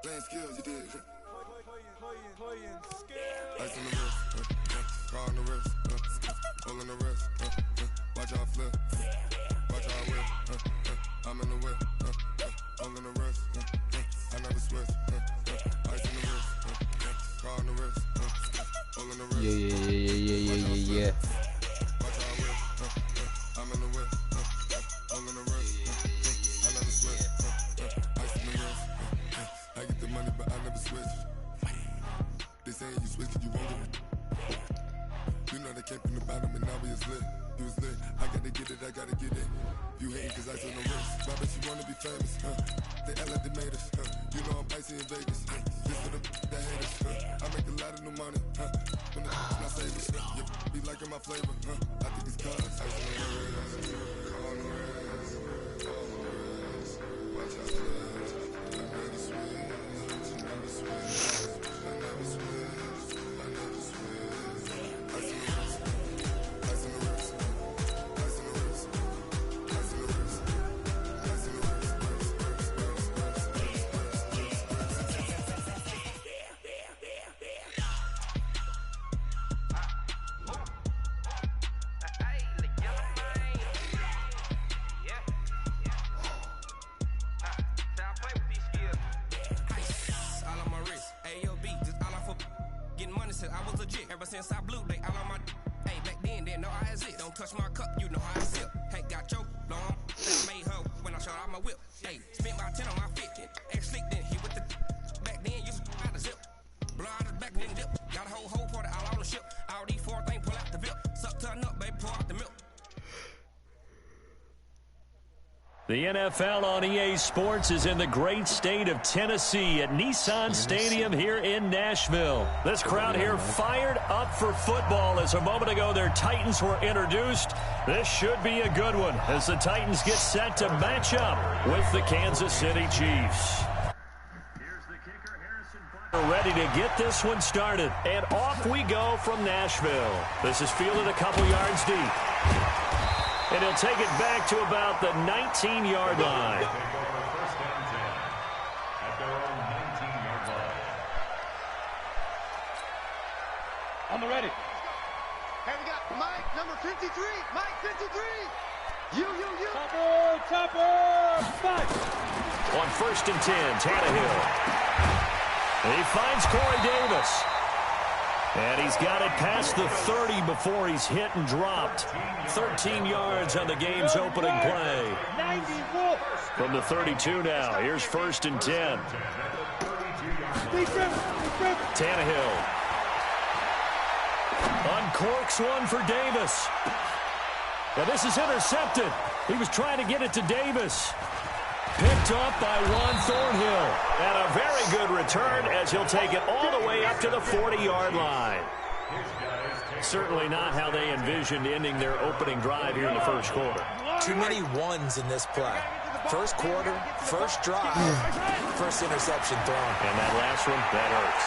Playing skills, you did. Ice on the wrist, car on the wrist, hole in the wrist, watch out flip, watch out whip, I'm in the whip, hole in the wrist, I never switch, ice on the wrist, car on the wrist, hole in the wrist, Yeah. watch out whip, I'm in the whip, hole in the wrist, I never switch, ice on the wrist, I get the money but I never switch. They saying you switch 'cause you won't get it. You know they came from the bottom and now we is lit. You was lit. I gotta get it, I gotta get it. You hating 'cause I on the wrist. Why bet you wanna be famous, They act like they made us, You know I'm icy in Vegas, This for the that hate us, I make a lot of new money, When the not savings, You be liking my flavor, I think it's cause ice on the wrist, on the wrist, on the wrist. Watch out, I never switch, never switch. I was legit ever since I blew they all on my hey back then didn't know I exist. Don't touch my cup, you know how I sip. Hey, got your long made her when I shot out my whip. Hey, spent my 10 on my 50. Ex slick then hit with the back then used to out the zip. Blow out his back then dip. Got a whole party all on the ship. All these four things pull out the VIP. Suck turn up, baby, pour out the milk. The NFL on EA Sports is in the great state of Tennessee at Nissan Stadium here in Nashville. This crowd here fired up for football as a moment ago their Titans were introduced. This should be a good one as the Titans get set to match up with the Kansas City Chiefs. We're ready to get this one started, and off we go from Nashville. This is fielded a couple yards deep. And he'll take it back to about the 19-yard line. I'm ready. Hey, we got Mike, number 53. Mike, 53. You. Chopper, fight. On 1st and 10, Tannehill. And he finds Corey Davis. And he's got it past the 30 before he's hit and dropped. 13 yards on the game's opening play. From the 32 now, here's 1st and 10. Tannehill. Uncorks one for Davis. Now this is intercepted. He was trying to get it to Davis. Picked up by Juan Thornhill. And a very good return as he'll take it all the way up to the 40-yard line. Certainly not how they envisioned ending their opening drive here in the first quarter. Too many ones in this play. First quarter, first drive, first interception thrown. And that last one, that hurts.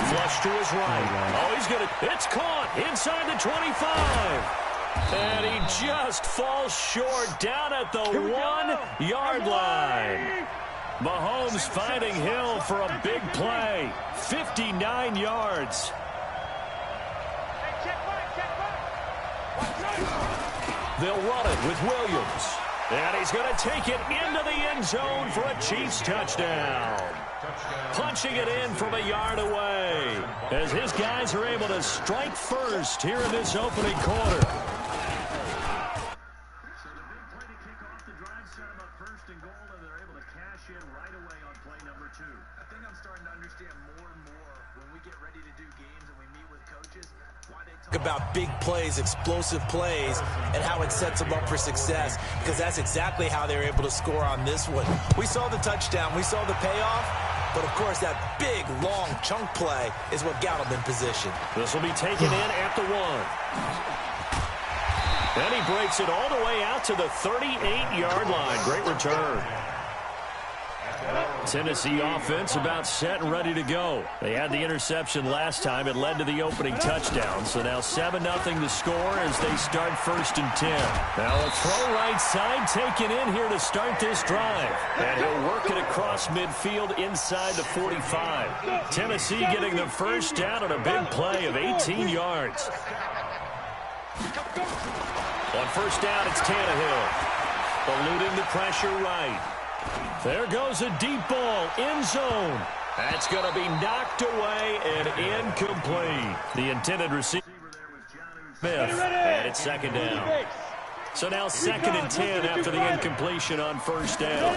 Flush to his right. Oh, he's going to, it's caught inside the 25. And he just falls short down at the 1-yard line. Mahomes finding Hill for a big play. 59 yards. They'll run it with Williams. And he's going to take it into the end zone for a Chiefs touchdown. Punching it in from a yard away as his guys are able to strike first here in this opening quarter. About big plays, explosive plays, and how it sets them up for success, because that's exactly how they're able to score on this one. We saw the touchdown, we saw the payoff, but of course that big, long chunk play is what got them in position. This will be taken in at the 1. And he breaks it all the way out to the 38-yard line. Great return. Tennessee offense about set and ready to go. They had the interception last time. It led to the opening touchdown. So now 7-0 the score as they start 1st and 10. Now a throw right side taken in here to start this drive. And he'll work it across midfield inside the 45. Tennessee getting the first down on a big play of 18 yards. On first down, it's Tannehill. Eluding the pressure right. There goes a deep ball, end zone. That's going to be knocked away and incomplete. The intended receiver, Smith, and it's 2nd down. So now 2nd and 10 after the incompletion on first down.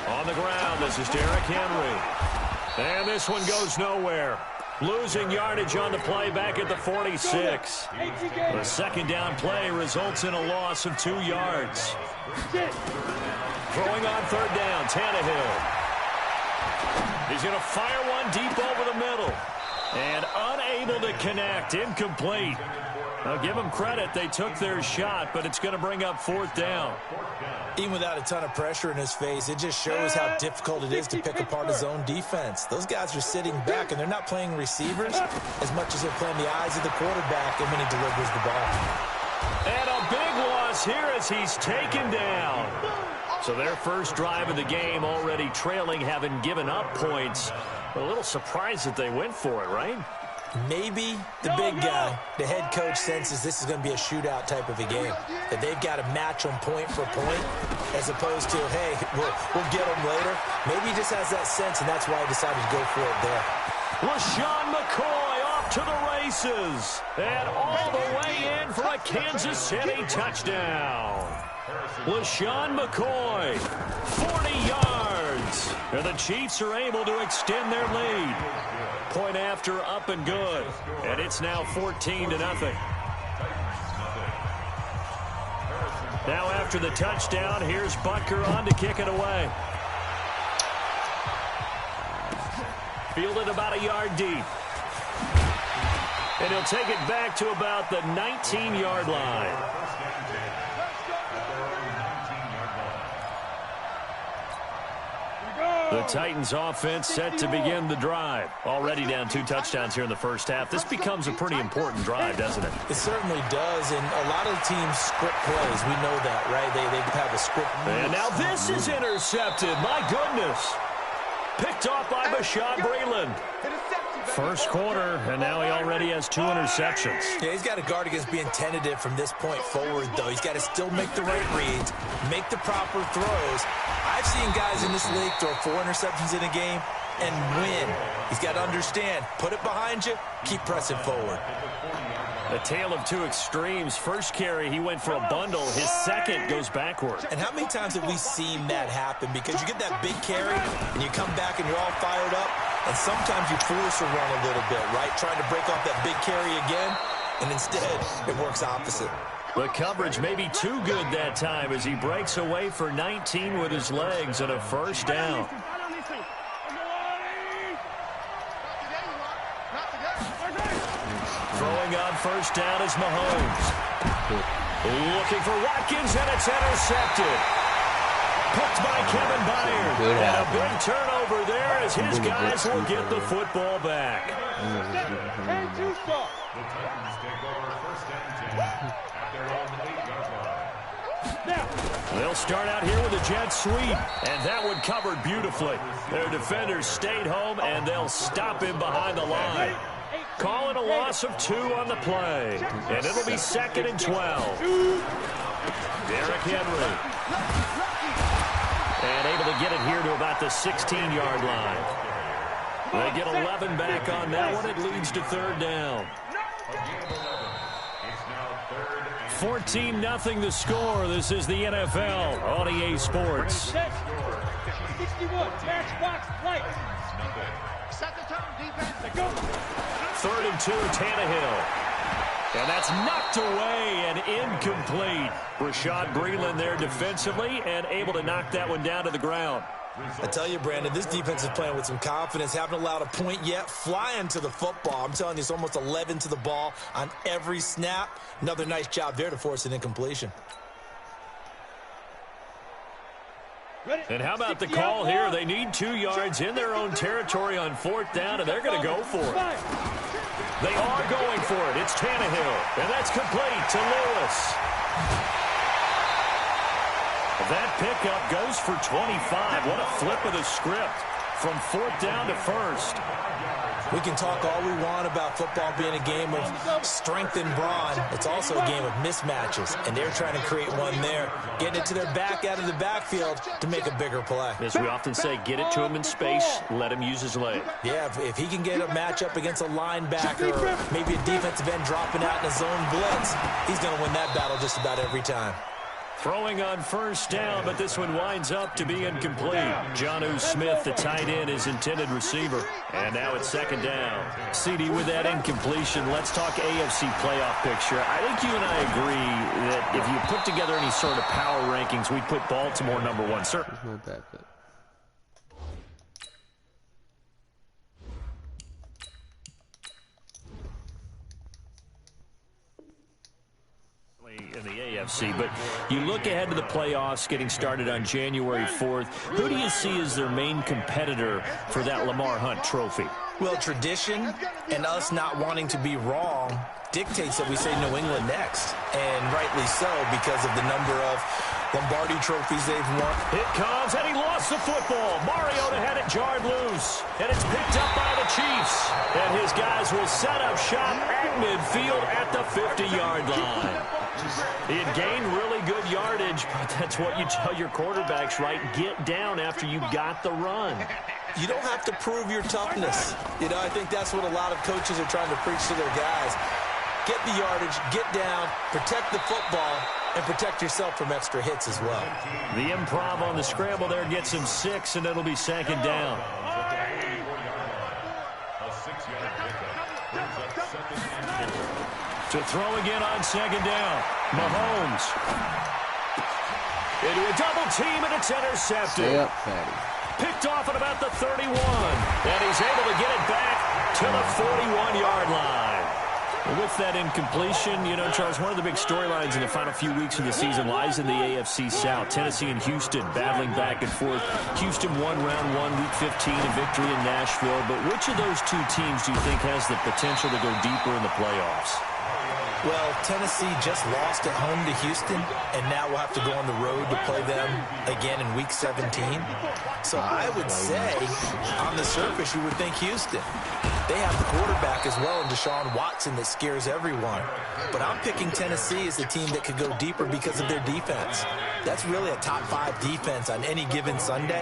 On the ground, this is Derrick Henry. And this one goes nowhere. Losing yardage on the play back at the 46. The 2nd down play results in a loss of 2 yards. Throwing on 3rd down, Tannehill. He's going to fire one deep over the middle. And unable to connect, incomplete. Now give them credit, they took their shot, but it's going to bring up 4th down. Even without a ton of pressure in his face, it just shows how difficult it is to pick apart his own defense. Those guys are sitting back, and they're not playing receivers as much as they're playing the eyes of the quarterback and when he delivers the ball. And a big loss here as he's taken down. So their first drive of the game already trailing, having given up points. A little surprised that they went for it, right? Maybe the big guy, the head coach, senses this is going to be a shootout type of a game. That they've got to match them point for point as opposed to, hey, we'll get them later. Maybe he just has that sense, and that's why he decided to go for it there. LaShawn McCoy off to the races. And all the way in for a Kansas City touchdown. LaShawn McCoy, 40 yards. And the Chiefs are able to extend their lead. Point after, up and good. And it's now 14-0. Now after the touchdown, here's Butker on to kick it away. Fielded about a yard deep. And he'll take it back to about the 19-yard line. The Titans offense set to begin the drive. Already down 2 touchdowns here in the first half. This becomes a pretty important drive, doesn't it? It certainly does, and a lot of the teams script plays. We know that, right? They have a script. And now this is intercepted. My goodness. Picked off by Bashaud Breeland. First quarter, and now he already has 2 interceptions. Yeah, he's got to guard against being tentative from this point forward, though. He's got to still make the right reads, make the proper throws. I've seen guys in this league throw 4 interceptions in a game and win. He's got to understand, put it behind you, keep pressing forward. A tale of 2 extremes. First carry, he went for a bundle. His second goes backward. And how many times have we seen that happen? Because you get that big carry, and you come back and you're all fired up, and sometimes you force a run a little bit, right? Trying to break off that big carry again, and instead it works opposite. The coverage may be too good that time as he breaks away for 19 with his legs and a first down. Throwing on first down is Mahomes. Looking for Watkins, and it's intercepted. Picked by Kevin Byard. Good and a big turnover there as his guys will get the football back. They'll start out here with a jet sweep, and that one covered beautifully. Their defenders stayed home, and they'll stop him behind the line. Calling a loss of 2 on the play, and it'll be 2nd and 12. Derrick Henry. And able to get it here to about the 16-yard line. They get 11 back on that one. It leads to 3rd down. 14-0 the score. This is the NFL on EA Sports. 61, matchbox play. Set the tone, defense. Go. 3rd and 2, Tannehill. And that's knocked away and incomplete. Bashaud Breeland there defensively and able to knock that one down to the ground. I tell you, Brandon, this defense is playing with some confidence. Haven't allowed a point yet. Flying to the football. I'm telling you, it's almost 11 to the ball on every snap. Another nice job there to force an incompletion. And how about the call here? They need 2 yards in their own territory on 4th down, and they're going to go for it. They are going for it. It's Tannehill, and that's complete to Lewis. That pickup goes for 25. What a flip of the script from 4th down to 1st. We can talk all we want about football being a game of strength and brawn. It's also a game of mismatches, and they're trying to create one there, getting it to their back out of the backfield to make a bigger play. As we often say, get it to him in space, let him use his leg. Yeah, if he can get a matchup against a linebacker or maybe a defensive end dropping out in a zone blitz, he's going to win that battle just about every time. Throwing on 1st down, but this one winds up to be incomplete. Jonnu Smith, the tight end, is intended receiver. And now it's 2nd down. CD, with that incompletion, let's talk AFC playoff picture. I think you and I agree that if you put together any sort of power rankings, we'd put Baltimore #1. Sir. Not bad fit. In the AFC, but you look ahead to the playoffs getting started on January 4th. Who do you see as their main competitor for that Lamar Hunt trophy? Well, tradition and us not wanting to be wrong dictates that we say New England next, and rightly so because of the number of Lombardi trophies they've won. It comes, and he lost the football. Mariota had it jarred loose, and it's picked up by the Chiefs. And his guys will set up shop at midfield at the 50-yard line. He had gained really good yardage, but that's what you tell your quarterbacks, right? Get down after you got the run. You don't have to prove your toughness. You know, I think that's what a lot of coaches are trying to preach to their guys. Get the yardage, get down, protect the football, and protect yourself from extra hits as well. The improv on the scramble there gets him 6, and it'll be 2nd down. To throw again on 2nd down. Mahomes. Into a double team, and it's intercepted. Stay up, Fatty. Picked off at about the 31. And he's able to get it back to the 41-yard line. With that incompletion, you know, Charles, one of the big storylines in the final few weeks of the season lies in the AFC South. Tennessee and Houston battling back and forth. Houston won round 1, week 15, a victory in Nashville. But which of those two teams do you think has the potential to go deeper in the playoffs? Well, Tennessee just lost at home to Houston, and now we'll have to go on the road to play them again in Week 17. So I would say, on the surface, you would think Houston. They have the quarterback as well in Deshaun Watson that scares everyone. But I'm picking Tennessee as the team that could go deeper because of their defense. That's really a top 5 defense on any given Sunday.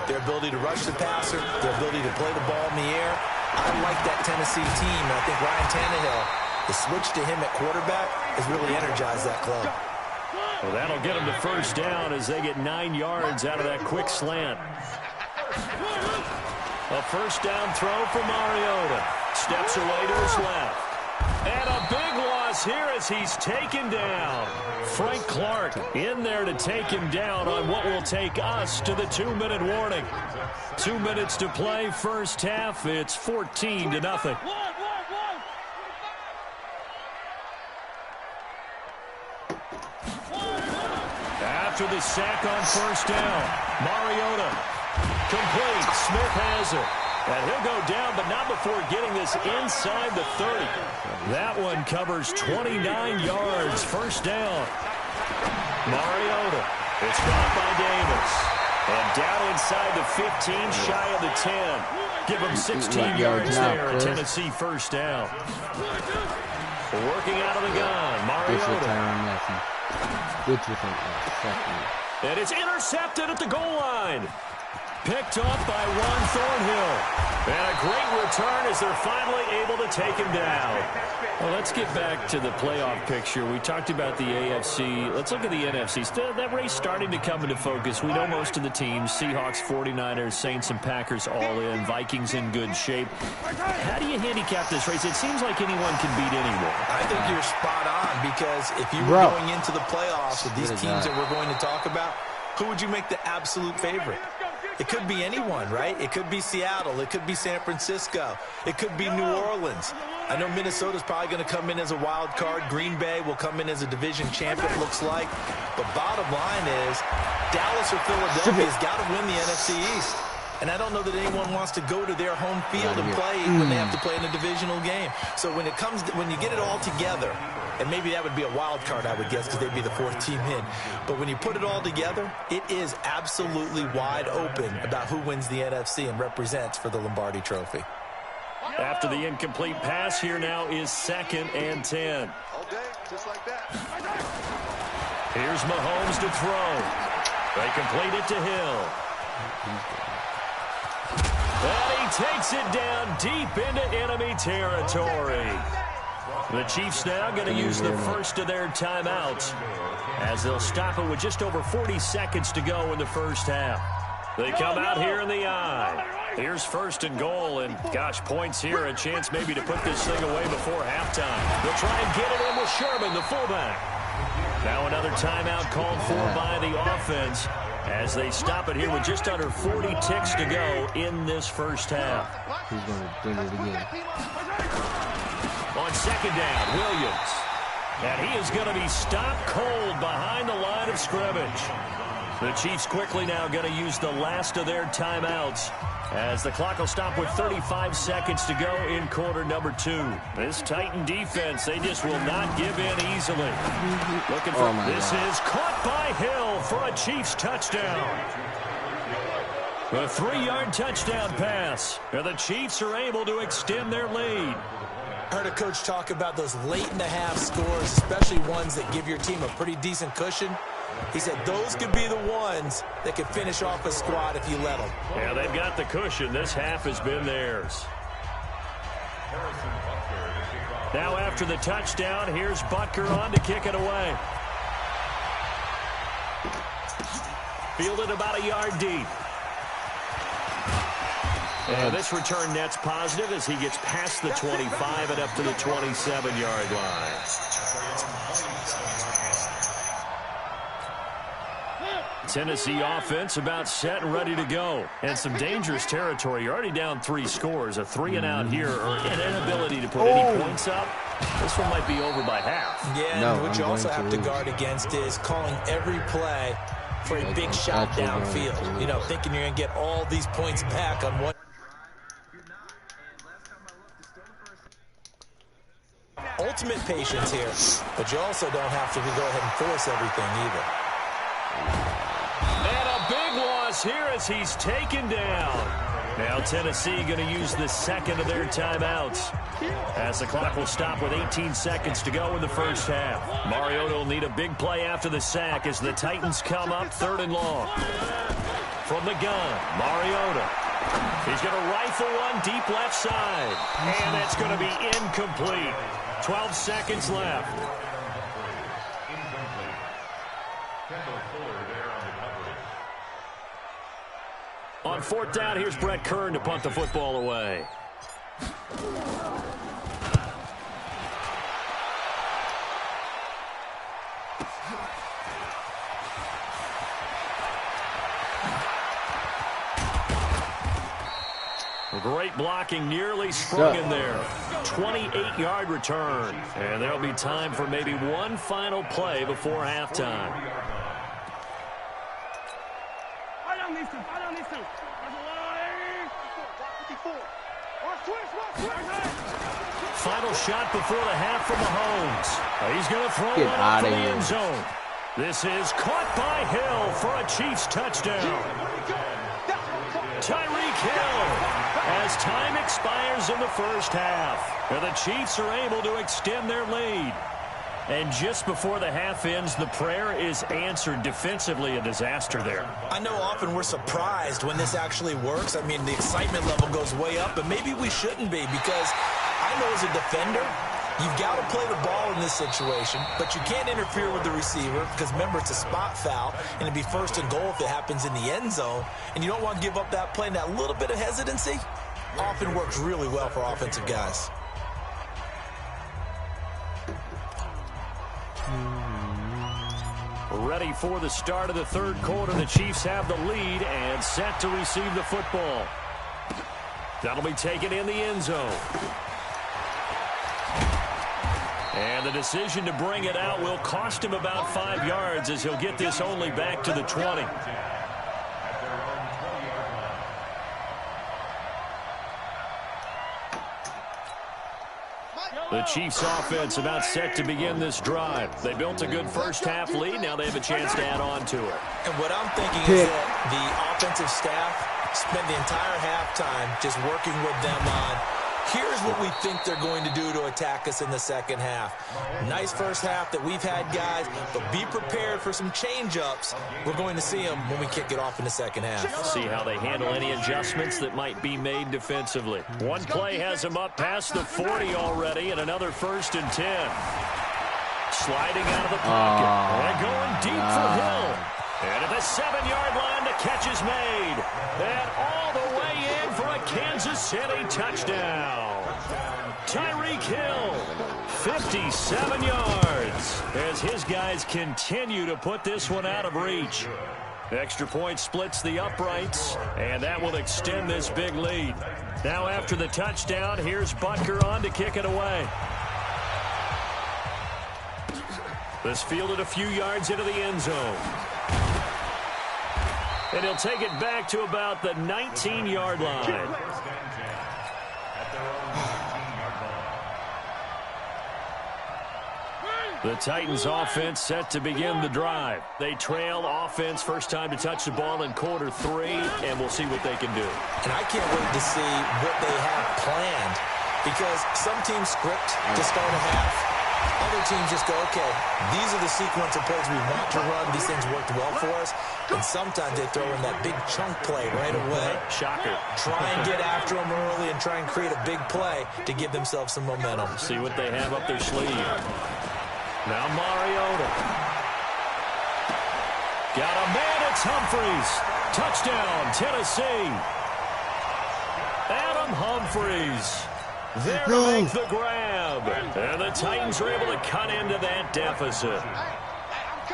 Their ability to rush the passer, their ability to play the ball in the air. I like that Tennessee team, and I think Ryan Tannehill, the switch to him at quarterback has really energized that club. Well, that'll get them to 1st down as they get 9 yards out of that quick slant. A 1st down throw for Mariota. Steps away to his left. And a big loss here as he's taken down. Frank Clark in there to take him down on what will take us to the 2-minute warning. 2 minutes to play, 1st half. It's 14-0. After the sack on 1st down, Mariota complete. Smith has it. And he'll go down, but not before getting this inside the 30. That one covers 29 yards. 1st down. Mariota. It's dropped by Davis. And down inside the 15, shy of the 10. Give him 16 yards there. Tennessee 1st down. Working out of the gun. Mariota. And it's intercepted at the goal line. Picked off by Juan Thornhill. And a great return as they're finally able to take him down. Well, let's get back to the playoff picture. We talked about the AFC. Let's look at the NFC. That race starting to come into focus. We know most of the teams. Seahawks, 49ers, Saints, and Packers all in. Vikings in good shape. How do you handicap this race? It seems like anyone can beat anyone. I think you're spot on because if you were going into the playoffs with these teams that we're going to talk about, who would you make the absolute favorite? It could be anyone, right? It could be Seattle. It could be San Francisco. It could be New Orleans. I know Minnesota's probably going to come in as a wild card. Green Bay will come in as a division champ, it looks like. But bottom line is, Dallas for Philadelphia's got to win the NFC East. And I don't know that anyone wants to go to their home field and play when they have to play in a divisional game. So when you get it all together, and maybe that would be a wild card, I would guess, because they'd be the fourth team in. But when you put it all together, it is absolutely wide open about who wins the NFC and represents for the Lombardi Trophy. After the incomplete pass, here now is 2nd and 10. All day, just like that. Here's Mahomes to throw. They complete it to Hill. And he takes it down deep into enemy territory. The Chiefs now going to use the first of their timeouts as they'll stop it with just over 40 seconds to go in the first half. They come out here in the eye. Here's 1st and goal, and gosh, points here, a chance maybe to put this thing away before halftime. They'll try and get it in with Sherman, the fullback. Now another timeout called for by the offense as they stop it here with just under 40 ticks to go in this first half. He's going to bring it again. On 2nd down, Williams. And he is going to be stopped cold behind the line of scrimmage. The Chiefs quickly now going to use the last of their timeouts as the clock will stop with 35 seconds to go in quarter number 2. This Titan defense, they just will not give in easily. Looking for this is caught by Hill for a Chiefs touchdown. A 3-yard touchdown pass. And the Chiefs are able to extend their lead. I heard a coach talk about those late-in-the-half scores, especially ones that give your team a pretty decent cushion. He said those could be the ones that could finish off a squad if you let them. Yeah, they've got the cushion. This half has been theirs. Now after the touchdown, here's Butker on to kick it away. Fielded about a yard deep. And this return net's positive as he gets past the 25 and up to the 27-yard line. Tennessee offense about set and ready to go. And some dangerous territory. You're already down 3 scores. A 3-and-out here or an inability to put any points up. This one might be over by half. Yeah, and what you also have to guard against is calling every play for a big shot downfield. You know, thinking you're going to get all these points back on one. Ultimate patience here, but you also don't have to go ahead and force everything either. And a big loss here as he's taken down. Now Tennessee going to use the 2nd of their timeouts as the clock will stop with 18 seconds to go in the first half. Mariota will need a big play after the sack as the Titans come up 3rd and long. From the gun, Mariota. He's going to rifle one deep left side. And it's going to be incomplete. 12 seconds left. On 4th down, here's Brett Kern to punt the football away. Great blocking, nearly sprung in there. 28-yard return. And there'll be time for maybe one final play before halftime. Final shot before the half from Mahomes. He's going to throw it out to the end zone. This is caught by Hill for a Chiefs touchdown. Tyreek Hill. As time expires in the first half, the Chiefs are able to extend their lead. And just before the half ends, the prayer is answered. Defensively, a disaster there. I know often we're surprised when this actually works. I mean, the excitement level goes way up, but maybe we shouldn't be because I know as a defender, you've got to play the ball in this situation, but you can't interfere with the receiver because, remember, it's a spot foul, and it'd be 1st and goal if it happens in the end zone, and you don't want to give up that play. And that little bit of hesitancy often works really well for offensive guys. Ready for the start of the 3rd quarter. The Chiefs have the lead and set to receive the football. That'll be taken in the end zone. And the decision to bring it out will cost him about 5 yards as he'll get this only back to the 20. The Chiefs' offense about set to begin this drive. They built a good first-half lead. Now they have a chance to add on to it. And what I'm thinking is that the offensive staff spent the entire halftime just working with them on, here's what we think they're going to do to attack us in the second half. Nice first half that we've had, guys, but be prepared for some change-ups. We're going to see them when we kick it off in the second half. See how they handle any adjustments that might be made defensively. One play has them up past the 40 already, and another 1st and 10. Sliding out of the pocket. And going deep for Hill. And at the 7-yard line, the catch is made. And all the way in for a Kansas City touchdown. Tyreek Hill, 57 yards, as his guys continue to put this one out of reach. Extra point splits the uprights, and that will extend this big lead. Now after the touchdown, here's Butker on to kick it away. This fielded a few yards into the end zone. And he'll take it back to about the 19-yard line. The Titans offense set to begin the drive. They trail offense first time to touch the ball in quarter 3, and we'll see what they can do. And I can't wait to see what they have planned, because some teams script to start a half. Other teams just go, okay, these are the sequence of plays we want to run. These things worked well for us. And sometimes they throw in that big chunk play right away. Shocker. Try and get after them early and try and create a big play to give themselves some momentum. See what they have up their sleeve. Now Mariota. Got a man, it's Humphries. Touchdown, Tennessee. Adam Humphries there to make the grab. And the Titans are able to cut into that deficit.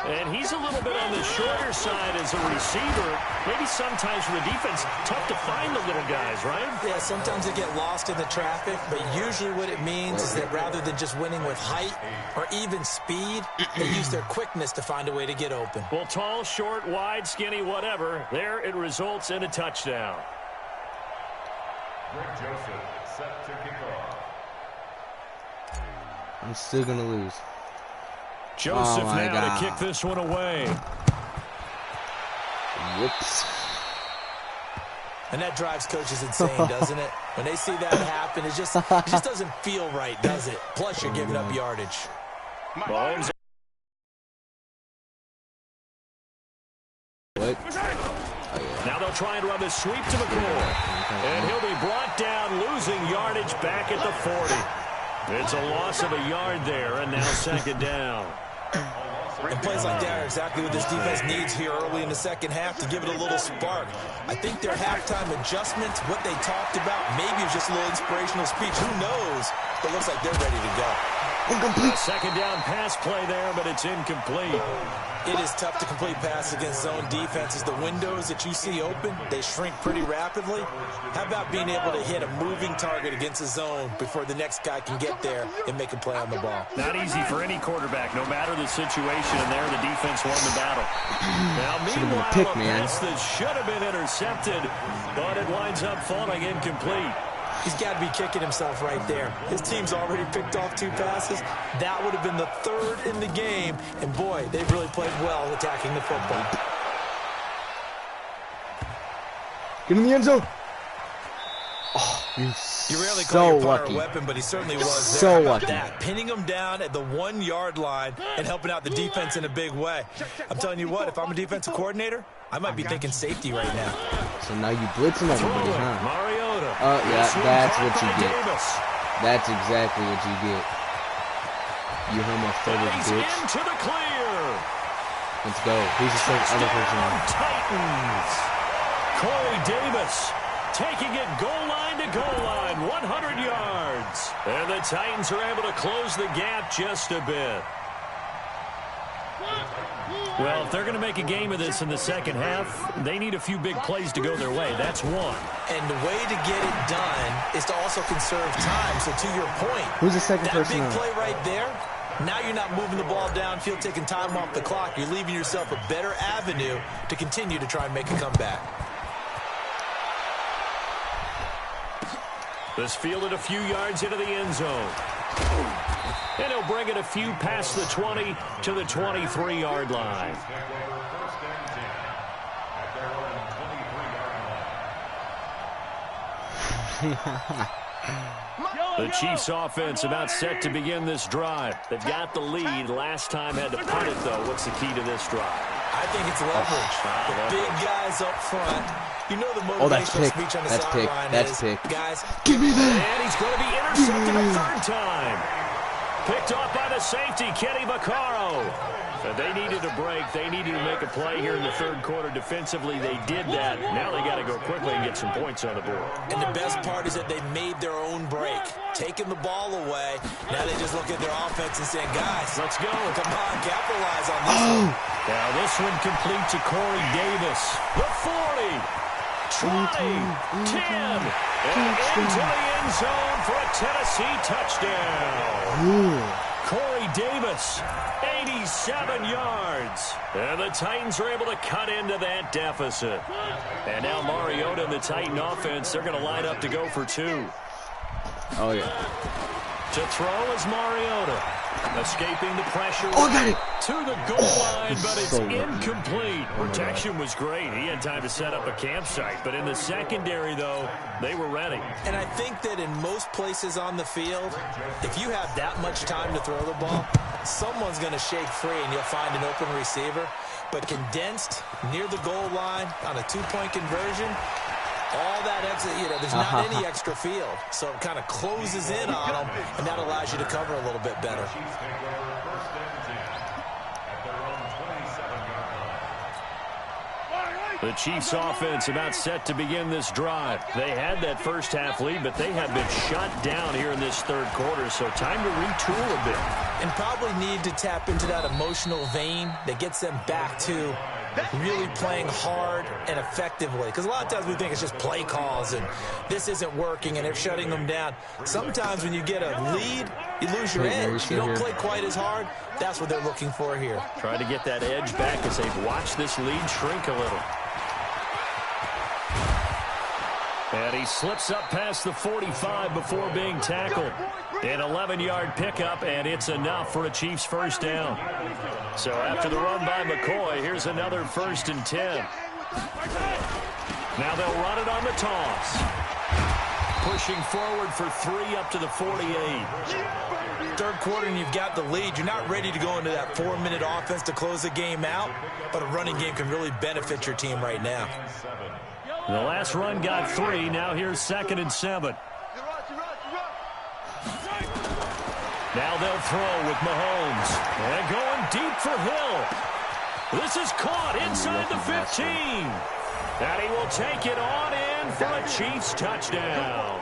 And he's a little bit on the shorter side as a receiver. Maybe sometimes for the defense, tough to find the little guys, right? Yeah, sometimes they get lost in the traffic, but usually what it means is that rather than just winning with height or even speed, they use their quickness to find a way to get open. Well, tall, short, wide, skinny, whatever, there it results in a touchdown. Greg Joseph set to kick off. I'm still going to lose. Joseph now to kick this one away. Whoops. And that drives coaches insane, doesn't it? When they see that happen, it just doesn't feel right, does it? Plus, you're giving up yardage. Mahomes. What? Now they'll try and run the sweep to McCoy. And he'll be brought down, losing yardage back at the 40. It's a loss of a yard there, and now second down. And plays like that are exactly what this defense needs here early in the second half to give it a little spark. I think their halftime adjustments, what they talked about, maybe it was just a little inspirational speech. Who knows? But it looks like they're ready to go. Incomplete. Second down pass play there, but it's incomplete. It is tough to complete passes against zone defenses. The windows that you see open, they shrink pretty rapidly. How about being able to hit a moving target against a zone before the next guy can get there and make a play on the ball? Not easy for any quarterback, no matter the situation, and there the defense won the battle. Now, meanwhile, a pass that should have been intercepted, but it winds up falling incomplete. He's got to be kicking himself right there. His team's already picked off 2 passes. That would have been the 3rd in the game. And, boy, they've really played well attacking the football. Get in the end zone. Oh, you rarely so call your partner lucky. a weapon, but he certainly was So there. How about lucky. that? Pinning him down at the 1-yard line and helping out the defense in a big way. I'm telling you what, if I'm a defensive coordinator, I might be thinking safety right now. So now you blitzing everybody, huh? Mariota. Yeah, that's what you get. That's exactly what you get. You homophobic bitch. Into the clear. Let's go. Who's the other person? Titans. Corey Davis taking it goal line to goal line, 100 yards. And the Titans are able to close the gap just a bit. Well, if they're going to make a game of this in the second half, they need a few big plays to go their way. That's one. And the way to get it done is to also conserve time. So to your point, who's the second person? That big play right there, now you're not moving the ball downfield, taking time off the clock. You're leaving yourself a better avenue to continue to try and make a comeback. This fielded a few yards into the end zone. And he'll bring it a few past the 20 to the 23-yard line. The Chiefs offense about set to begin this drive. They've got the lead. Last time had to punt it, though. What's the key to this drive? I think it's leverage. The big guys up front. You know the motivational speech on the sideline is, guys, give me that. And he's going to be intercepted a third time. Picked off by the safety, Kenny Vaccaro. They needed a break. They needed to make a play here in the third quarter defensively. They did that. Now they got to go quickly and get some points on the board. And the best part is that they made their own break, taking the ball away. Now they just look at their offense and saying, guys, let's go. Come on, capitalize on this one. Now this one complete to Corey Davis. The 40, 20, 10, and into the end zone for a Tennessee touchdown. Corey Davis, 87 yards. And the Titans are able to cut into that deficit. And now Mariota and the Titan offense, they're going to line up to go for two. Oh, yeah. To throw is Mariota. Escaping the pressure to the goal line, but it's incomplete. Protection was great. He had time to set up a campsite. But in the secondary, though, they were ready. And I think that in most places on the field, if you have that much time to throw the ball, someone's going to shake free and you'll find an open receiver. But condensed near the goal line on a two-point conversion, all that extra, there's not any extra field. So it kind of closes in on them, and that allows you to cover a little bit better. The Chiefs offense about set to begin this drive. They had that first half lead, but they have been shut down here in this third quarter, so time to retool a bit. And probably need to tap into that emotional vein that gets them back to really playing hard and effectively. Because a lot of times we think it's just play calls and this isn't working and they're shutting them down. Sometimes when you get a lead, you lose your edge. You don't play quite as hard. That's what they're looking for here. Trying to get that edge back as they've watched this lead shrink a little. And he slips up past the 45 before being tackled. An 11-yard pickup, and it's enough for a Chiefs first down. So after the run by McCoy, here's another 1st and 10. Now they'll run it on the toss. Pushing forward for 3 up to the 48. Third quarter and you've got the lead. You're not ready to go into that 4-minute offense to close the game out, but a running game can really benefit your team right now. The last run got 3. Now here's 2nd and 7. Now they'll throw with Mahomes. And going deep for Hill. This is caught inside the 15. And he will take it on in for a Chiefs touchdown.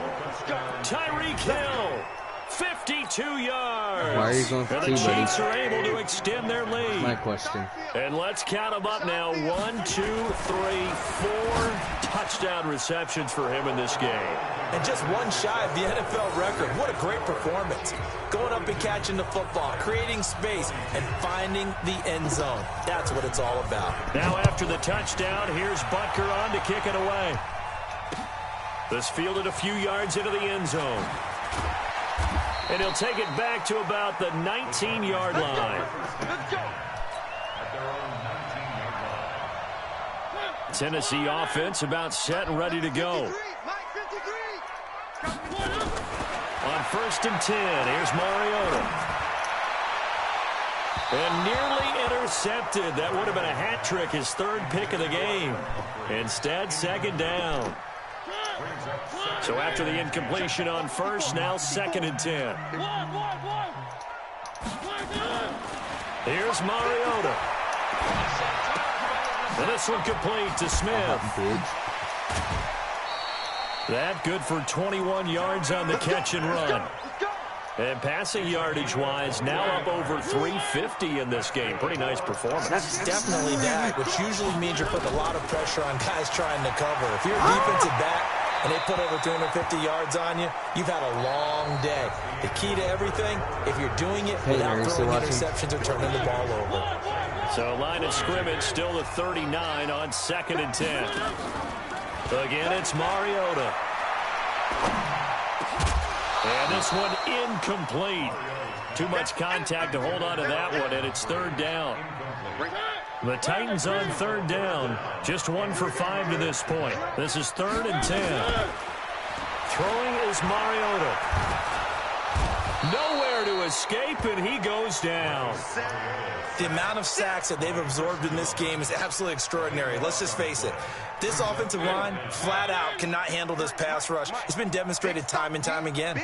Tyreek Hill, 52 yards. Why are you going for and 2, the buddy? Chiefs are able to extend their lead. My question. And let's count them up now. 1, 2, 3, 4 touchdown receptions for him in this game. And just one shy of the NFL record. What a great performance. Going up and catching the football, creating space, and finding the end zone. That's what it's all about. Now after the touchdown, here's Butker on to kick it away. This fielded a few yards into the end zone. And he'll take it back to about the 19-yard line. Tennessee offense about set and ready to go. On 1st and 10, here's Mariota. And nearly intercepted. That would have been a hat trick, his 3rd pick of the game. Instead, 2nd down. So after the incompletion on 1st, now 2nd and 10. Here's Mariota. And this one complete to Smith. That good for 21 yards on the catch and run. And passing yardage-wise, now up over 350 in this game. Pretty nice performance. That's definitely that, which usually means you're putting a lot of pressure on guys trying to cover. If you're a defensive back and they put over 250 yards on you, you've had a long day. The key to everything, if you're doing it without throwing interceptions or turning the ball over. So line of scrimmage still the 39 on 2nd and 10. Again, it's Mariota. And this one incomplete. Too much contact to hold on to that one, and it's third down. The Titans on third down. Just 1 for 5 to this point. This is 3rd and 10. Throwing is Mariota. Nowhere to escape, and he goes down. The amount of sacks that they've absorbed in this game is absolutely extraordinary. Let's just face it. This offensive line, flat out, cannot handle this pass rush. It's been demonstrated time and time again.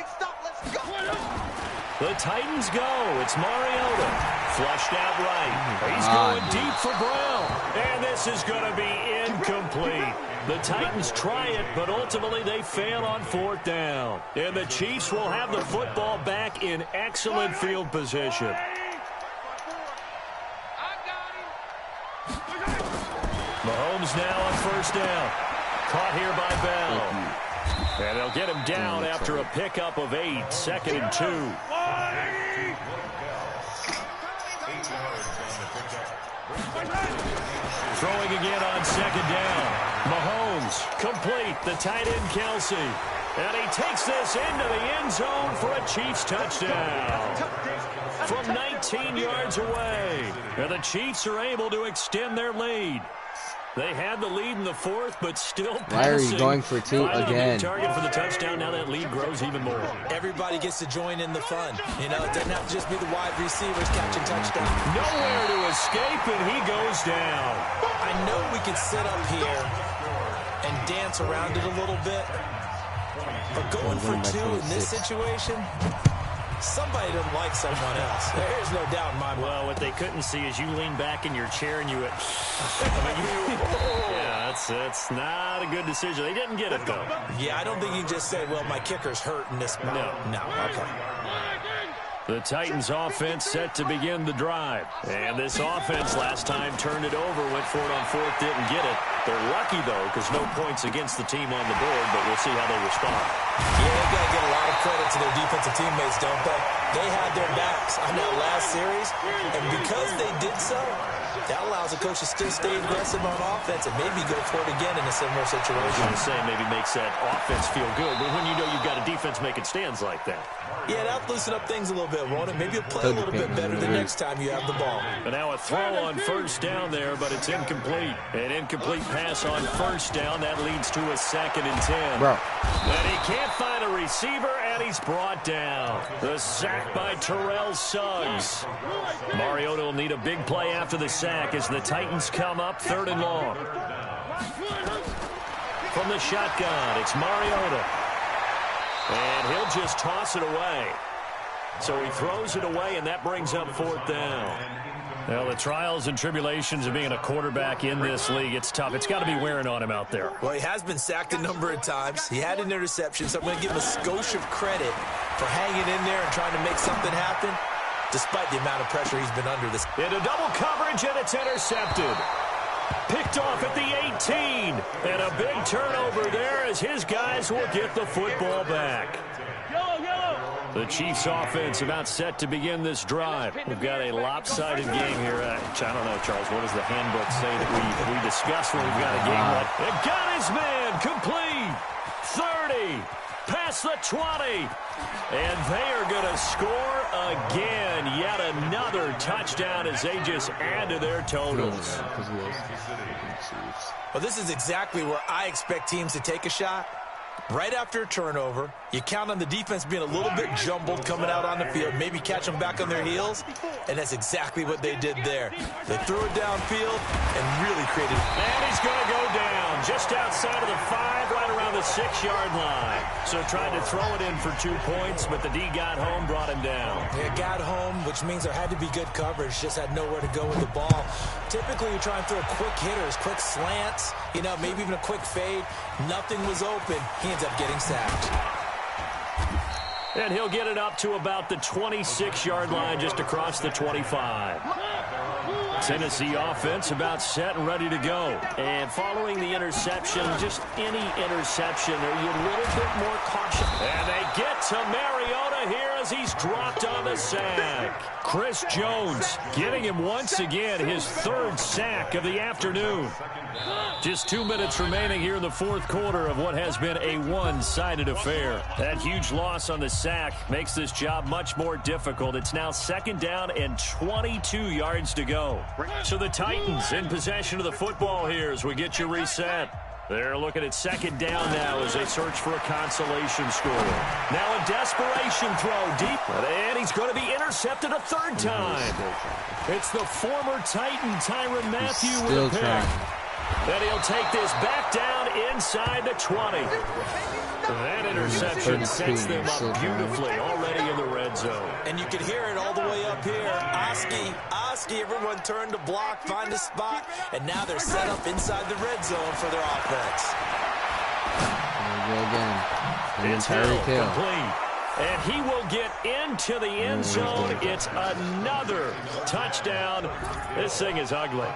The Titans go. It's Mariota. Flushed out right. He's going deep for Brown. And this is going to be incomplete. The Titans try it, but ultimately they fail on 4th down. And the Chiefs will have the football back in excellent field position. Mahomes now on 1st down. Caught here by Bell. And they'll get him down after a pickup of 8. 2nd and 2. Throwing again on 2nd down. Mahomes complete. The tight end Kelsey. And he takes this into the end zone for a Chiefs touchdown. From 19 yards away. And the Chiefs are able to extend their lead. They had the lead in the 4th, but still passing. Why are you going for 2 again? Target for the touchdown. Now that lead grows even more. Everybody gets to join in the fun. You know, it doesn't have to just be the wide receivers catching touchdowns. Nowhere to escape, and he goes down. I know we could sit up here and dance around it a little bit, but going for 2 in this situation, somebody doesn't like someone else. There's no doubt in my mind. Well, what they couldn't see is you lean back in your chair and you went, yeah, that's not a good decision. They didn't get it, though. Yeah, I don't think you can just say, well, my kicker's hurt in this. No. Okay. The Titans offense set to begin the drive. And this offense last time turned it over, went for it on 4th, didn't get it. They're lucky, though, because no points against the team on the board, but we'll see how they respond. Yeah, they've got to get a lot of credit to their defensive teammates, don't they? They had their backs on that last series, and because they did so, that allows the coach to still stay aggressive on offense and maybe go for it again in a similar situation. I was going to say maybe makes that offense feel good, but when you know you've got a defense making stands like that. Yeah, that'll loosen up things a little bit, won't it? Maybe you'll play a little bit better the next time you have the ball. But now a throw on 1st down there, but it's incomplete. An incomplete pass on 1st down. That leads to a 2nd and 10. Bro. And he can't find a receiver, and he's brought down. The sack by Terrell Suggs. Mariota will need a big play after the sack as the Titans come up 3rd and long. From the shotgun, it's Mariota. And he'll just toss it away. So he throws it away, and that brings up 4th down. Well, the trials and tribulations of being a quarterback in this league, it's tough. It's got to be wearing on him out there. Well, he has been sacked a number of times. He had an interception, so I'm going to give him a skosh of credit for hanging in there and trying to make something happen, despite the amount of pressure he's been under this. Into double coverage, and it's intercepted. Picked off at the 18. And a big turnover there as his guys will get the football back. The Chiefs offense about set to begin this drive. We've got a lopsided game here. I don't know, Charles, what does the handbook say that we discuss when we've got a game like that? Got his man complete. 30. Past the 20. And they are going to score again. Yet another touchdown as they just add to their totals. Well, this is exactly where I expect teams to take a shot. Right after a turnover, you count on the defense being a little bit jumbled coming out on the field, maybe catch them back on their heels, and that's exactly what they did there. They threw it downfield and really created. And he's going to go down just outside of the 5, right around the 6-yard line. So tried to throw it in for 2 points, but the D got home, brought him down. Yeah, got home, which means there had to be good coverage, just had nowhere to go with the ball. Typically, you try and throw quick hitters, quick slants, you know, maybe even a quick fade. Nothing was open. He ends up getting sacked. And he'll get it up to about the 26-yard line, just across the 25. Tennessee offense about set and ready to go. And following the interception, just any interception, are you a little bit more cautious? And they get to Mariota here because he's dropped on the sack. Chris Jones getting him once again his third sack of the afternoon. Just 2 minutes remaining here in the fourth quarter of what has been a one-sided affair. That huge loss on the sack makes this job much more difficult. It's now second down and 22 yards to go. So the Titans in possession of the football here as we get you reset. They're looking at second down now as they search for a consolation score. Now a desperation throw deep, and he's going to be intercepted a third time. It's the former Titan Tyrann Mathieu with a pick. And he'll take this back down inside the 20. That interception sets them up beautifully already in the red zone. And you can hear it all the way up here. Oski, everyone turned to block, find a spot, and now they're set up inside the red zone for their offense. There we go again. It's complete. And he will get into the end zone. It's another touchdown. This thing is ugly.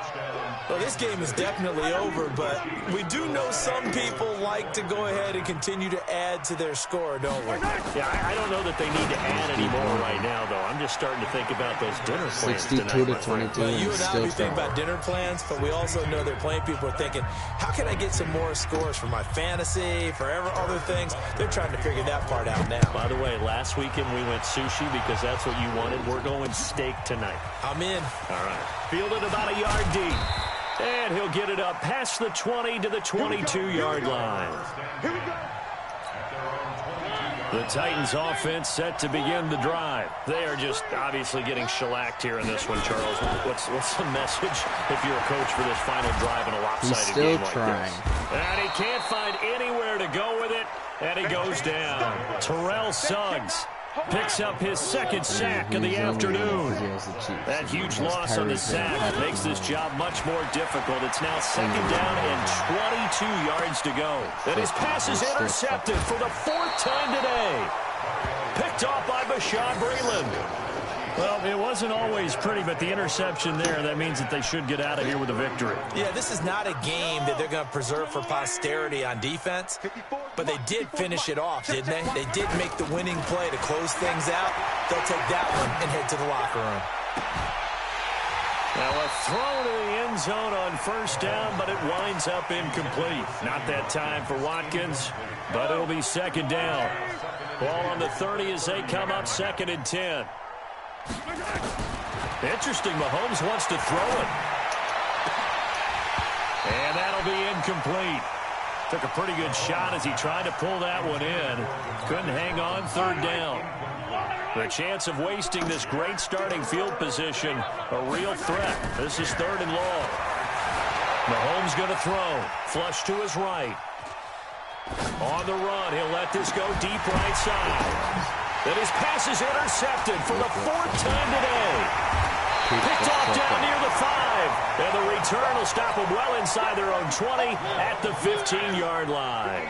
Well, this game is definitely over, but we do know some people like to go ahead and continue to add to their score, don't we? Yeah, I don't know that they need to add any more right now, though. I'm just starting to think about those dinner plans 62 to 22. Well, you and I, we think about dinner plans, but we also know they're playing people are thinking, how can I get some more scores for my fantasy, for other things? They're trying to figure that part out now. By the way, last weekend we went sushi because that's what you wanted. We're going steak tonight. I'm in. All right. Fielded about a yard deep. And he'll get it up past the 20 to the 22-yard line. The Titans offense set to begin the drive. They are just obviously getting shellacked here in this one, Charles. What's the message if you're a coach for this final drive in a lopsided game like this? And he can't find anywhere to go with it, and he goes down. Terrell Suggs picks up his second sack of the afternoon. That huge loss on the sack makes this job much more difficult. It's now second down and 22 yards to go. And his pass is intercepted for the fourth time today. Picked off by Bashaud Breeland. Well, it wasn't always pretty, but the interception there, that means that they should get out of here with a victory. Yeah, this is not a game that they're going to preserve for posterity on defense, but they did finish it off, didn't they? They did make the winning play to close things out. They'll take that one and head to the locker room. Now a throw to the end zone on first down, but it winds up incomplete. Not that time for Watkins, but it'll be second down. Ball on the 30 as they come up second and 10. Interesting, Mahomes wants to throw it. And that'll be incomplete. Took a pretty good shot as he tried to pull that one in. Couldn't hang on third down. The chance of wasting this great starting field position, a real threat. This is third and long. Mahomes going to throw. Flush to his right. On the run, he'll let this go deep right side. Then his pass is intercepted for the fourth time today. Picked off down near the 5. And the return will stop them well inside their own 20 at the 15-yard line.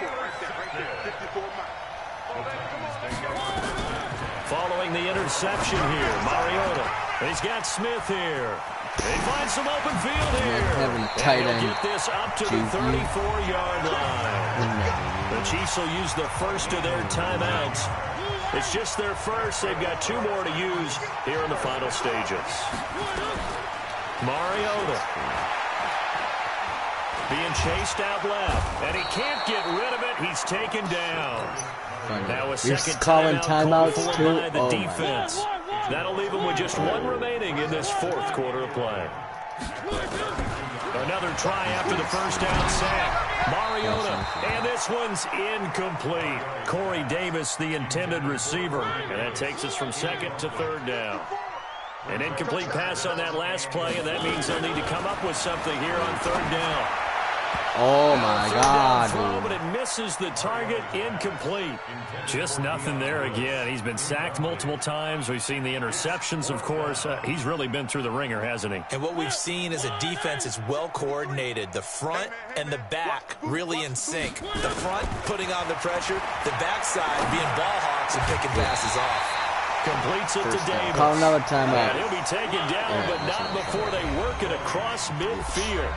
Following the interception here, Mariota. He's got Smith here. They find some open field here. And he'll get this up to the 34-yard line. The Chiefs will use the first of their timeouts. It's just their first. They've got 2 more to use here in the final stages. Mariota being chased out left, and he can't get rid of it. He's taken down. Now a second timeouts too. By the defense. That'll leave him with just 1 remaining in this fourth quarter of play. Another try after the first down sack. Mariota, and this one's incomplete. Corey Davis, the intended receiver, and that takes us from second to third down. An incomplete pass on that last play, and that means they'll need to come up with something here on third down. Oh, my God. Throw, but it misses the target, incomplete. Just nothing there again. He's been sacked multiple times. We've seen the interceptions, of course. He's really been through the ringer, hasn't he? And what we've seen is a defense that's well coordinated. The front and the back really in sync. The front putting on the pressure, the backside being ball hawks and picking passes off. Completes it to Davis. Call another timeout. And he'll be taken down, but not before they work it across midfield.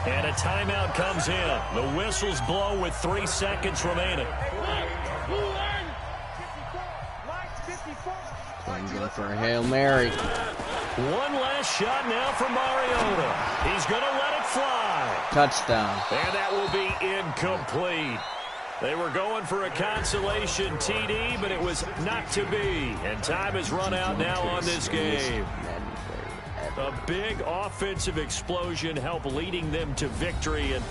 And a timeout comes in. The whistles blow with 3 seconds remaining. I'm going for a Hail Mary. One last shot now for Mariota. He's going to let it fly. Touchdown. And that will be incomplete. They were going for a consolation TD, but it was not to be. And time has run out now on this game. A big offensive explosion helped leading them to victory. And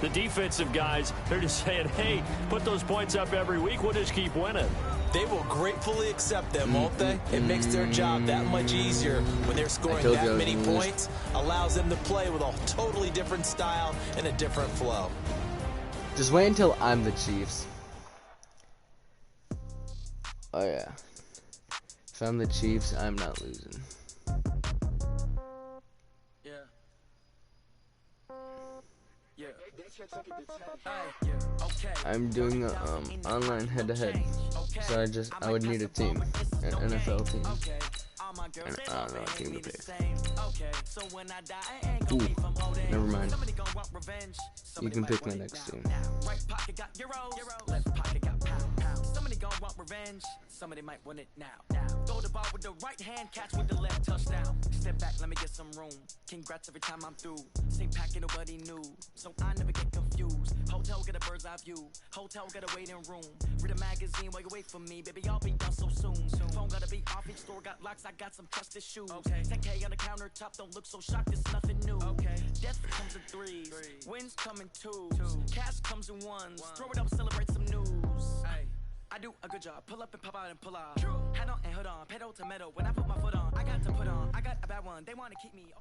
the defensive guys, they're just saying, hey, put those points up every week. We'll just keep winning. They will gratefully accept them, won't they? It makes their job that much easier when they're scoring that many points. Allows them to play with a totally different style and a different flow. Just wait until I'm the Chiefs. Oh, yeah. If I'm the Chiefs, I'm not losing. I'm doing a online head-to-head, so I would need a team, an NFL team, and I don't know what team to pick. Ooh, never mind. You can pick my next team. Somebody might want it now. Throw the ball with the right hand, catch with the left, touchdown. Step back, let me get some room. Congrats every time I'm through. Same packet, nobody knew, so I never get confused. Hotel, get a bird's eye view. Hotel, get a waiting room. Read a magazine while you wait for me, baby, I'll be done so soon. Phone gotta be off, each store got locks, I got some trusted shoes. 10K on the countertop, don't look so shocked, it's nothing new. Death comes in threes, wins come in twos, cash comes in ones. Throw it up, celebrate some news. I do a good job, pull up and pop out and pull out. Head on and hood on, pedal to metal. When I put my foot on, I got to put on. I got a bad one, they want to keep me.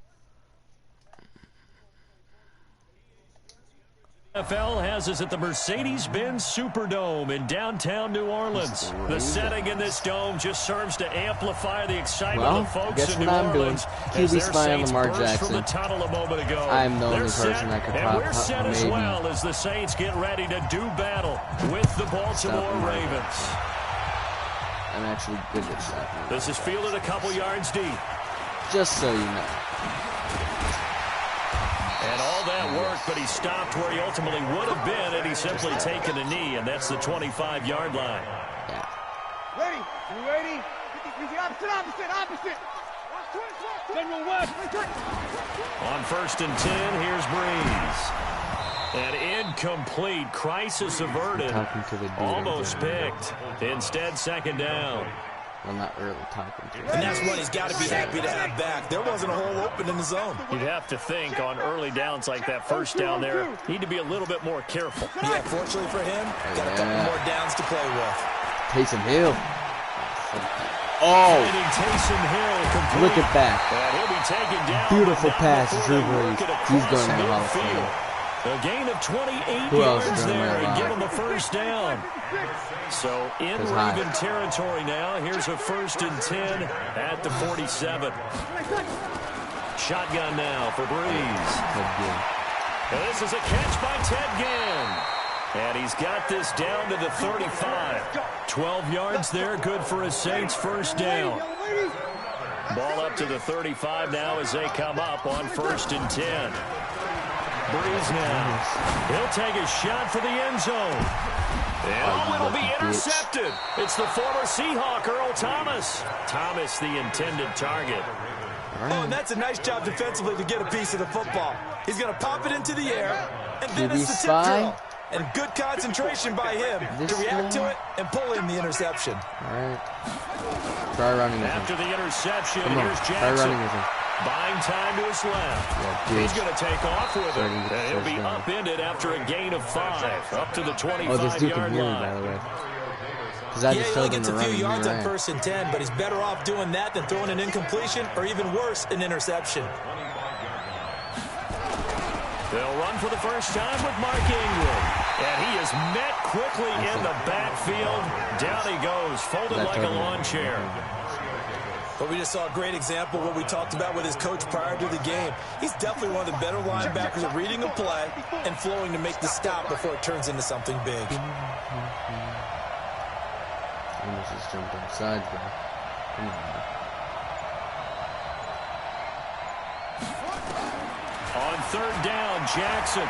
NFL has us at the Mercedes-Benz Superdome in downtown New Orleans. The setting in this dome just serves to amplify the excitement of the folks in New Orleans. QB spy on Lamar Jackson. From the tunnel a moment ago. I'm the only person that could and we're set as well as the Saints get ready to do battle with the Baltimore Ravens. I'm actually good at that. This is fielded a couple yards deep. Just so you know. And all that work, but he stopped where he ultimately would have been had he simply taken a knee, and that's the 25-yard line. Yeah. Ready? You ready? Opposite. General West. On 1st and 10, here's Breeze. An incomplete, crisis averted, almost picked. Instead, 2nd down. Well, not really talking to him. And that's what he's got to be happy to have back. There wasn't a hole open in the zone. You'd have to think on early downs like that 1st down there, need to be a little bit more careful. Yeah, fortunately for him, got a couple more downs to play with. Taysom Hill. Oh! Taysom Hill complete. Look at that. And he'll be taken down. Beautiful pass, Drew Brees. He's going to the Hall of Fame. A gain of 28 yards there and give him the 1st down. So in even territory now. Here's a 1st and 10 at the 47. Shotgun now for Breeze. And this is a catch by Ted Ginn. And he's got this down to the 35. 12 yards there, good for a Saints 1st down. Ball up to the 35 now as they come up on 1st and 10. Breeze now. He'll take a shot for the end zone. And it'll be intercepted. It's the former Seahawk, Earl Thomas. Thomas, the intended target. Oh, and that's a nice job defensively to get a piece of the football. He's going to pop it into the air, and then it's the tip drill. And good concentration by him to react to it and pull in the interception. All right. Try running with him. After the interception, here's Jackson. Try running with him. Buying time to his left. Yeah, he's going to take off with it. And he'll be upended after a gain of 5. Up to the 25-yard line. By the way. Yeah, he only gets a few yards on 1st and 10, but he's better off doing that than throwing an incompletion or even worse, an interception. They'll run for the 1st time with Mark Ingram. And he is met quickly in the backfield. Down he goes, folded like a lawn chair. But we just saw a great example of what we talked about with his coach prior to the game. He's definitely one of the better linebackers at reading a play and flowing to make the stop before it turns into something big. Almost just jumped outside, bro. On 3rd down, Jackson.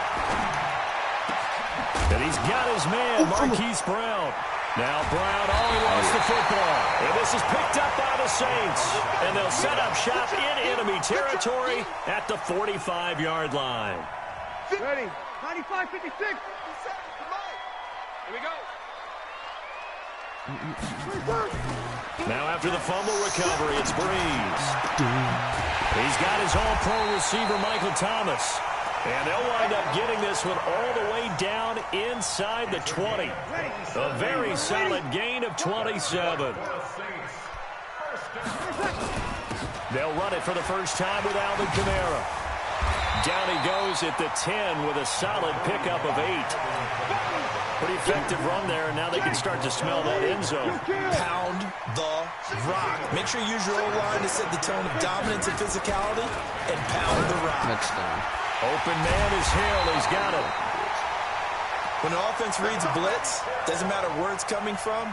And he's got his man, Marquise Brown. Now Brown, he lost the football. And this is picked up by the Saints. And they'll set up shop in enemy territory at the 45-yard line. Ready. 95-56. Here we go. Now after the fumble recovery, it's Breeze. He's got his all-pro receiver, Michael Thomas. And they'll wind up getting this one all the way down inside the 20. A very solid gain of 27. They'll run it for the first time with Alvin Kamara. Down he goes at the 10 with a solid pickup of 8. Pretty effective run there, and now they can start to smell that end zone. Pound the rock. Make sure you use your O-line to set the tone of dominance and physicality, and pound the rock. Touchdown. Open man is Hill. He's got it. When an offense reads blitz, doesn't matter where it's coming from,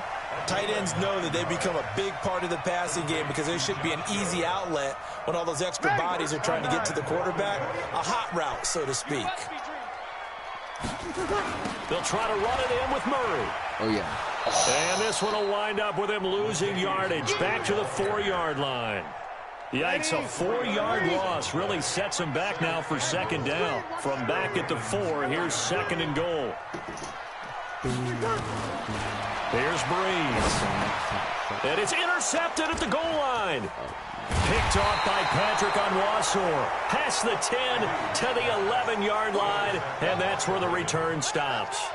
tight ends know that they become a big part of the passing game because there should be an easy outlet when all those extra bodies are trying to get to the quarterback. A hot route, so to speak. They'll try to run it in with Murray. Oh, yeah. And this one will wind up with him losing yardage back to the 4-yard line. Yikes, a 4-yard loss really sets him back now for second down. From back at the 4, here's second and goal. Here's Breeze. And it's intercepted at the goal line. Picked off by Patrick Onwuasor. Past the 10 to the 11-yard line, and that's where the return stops.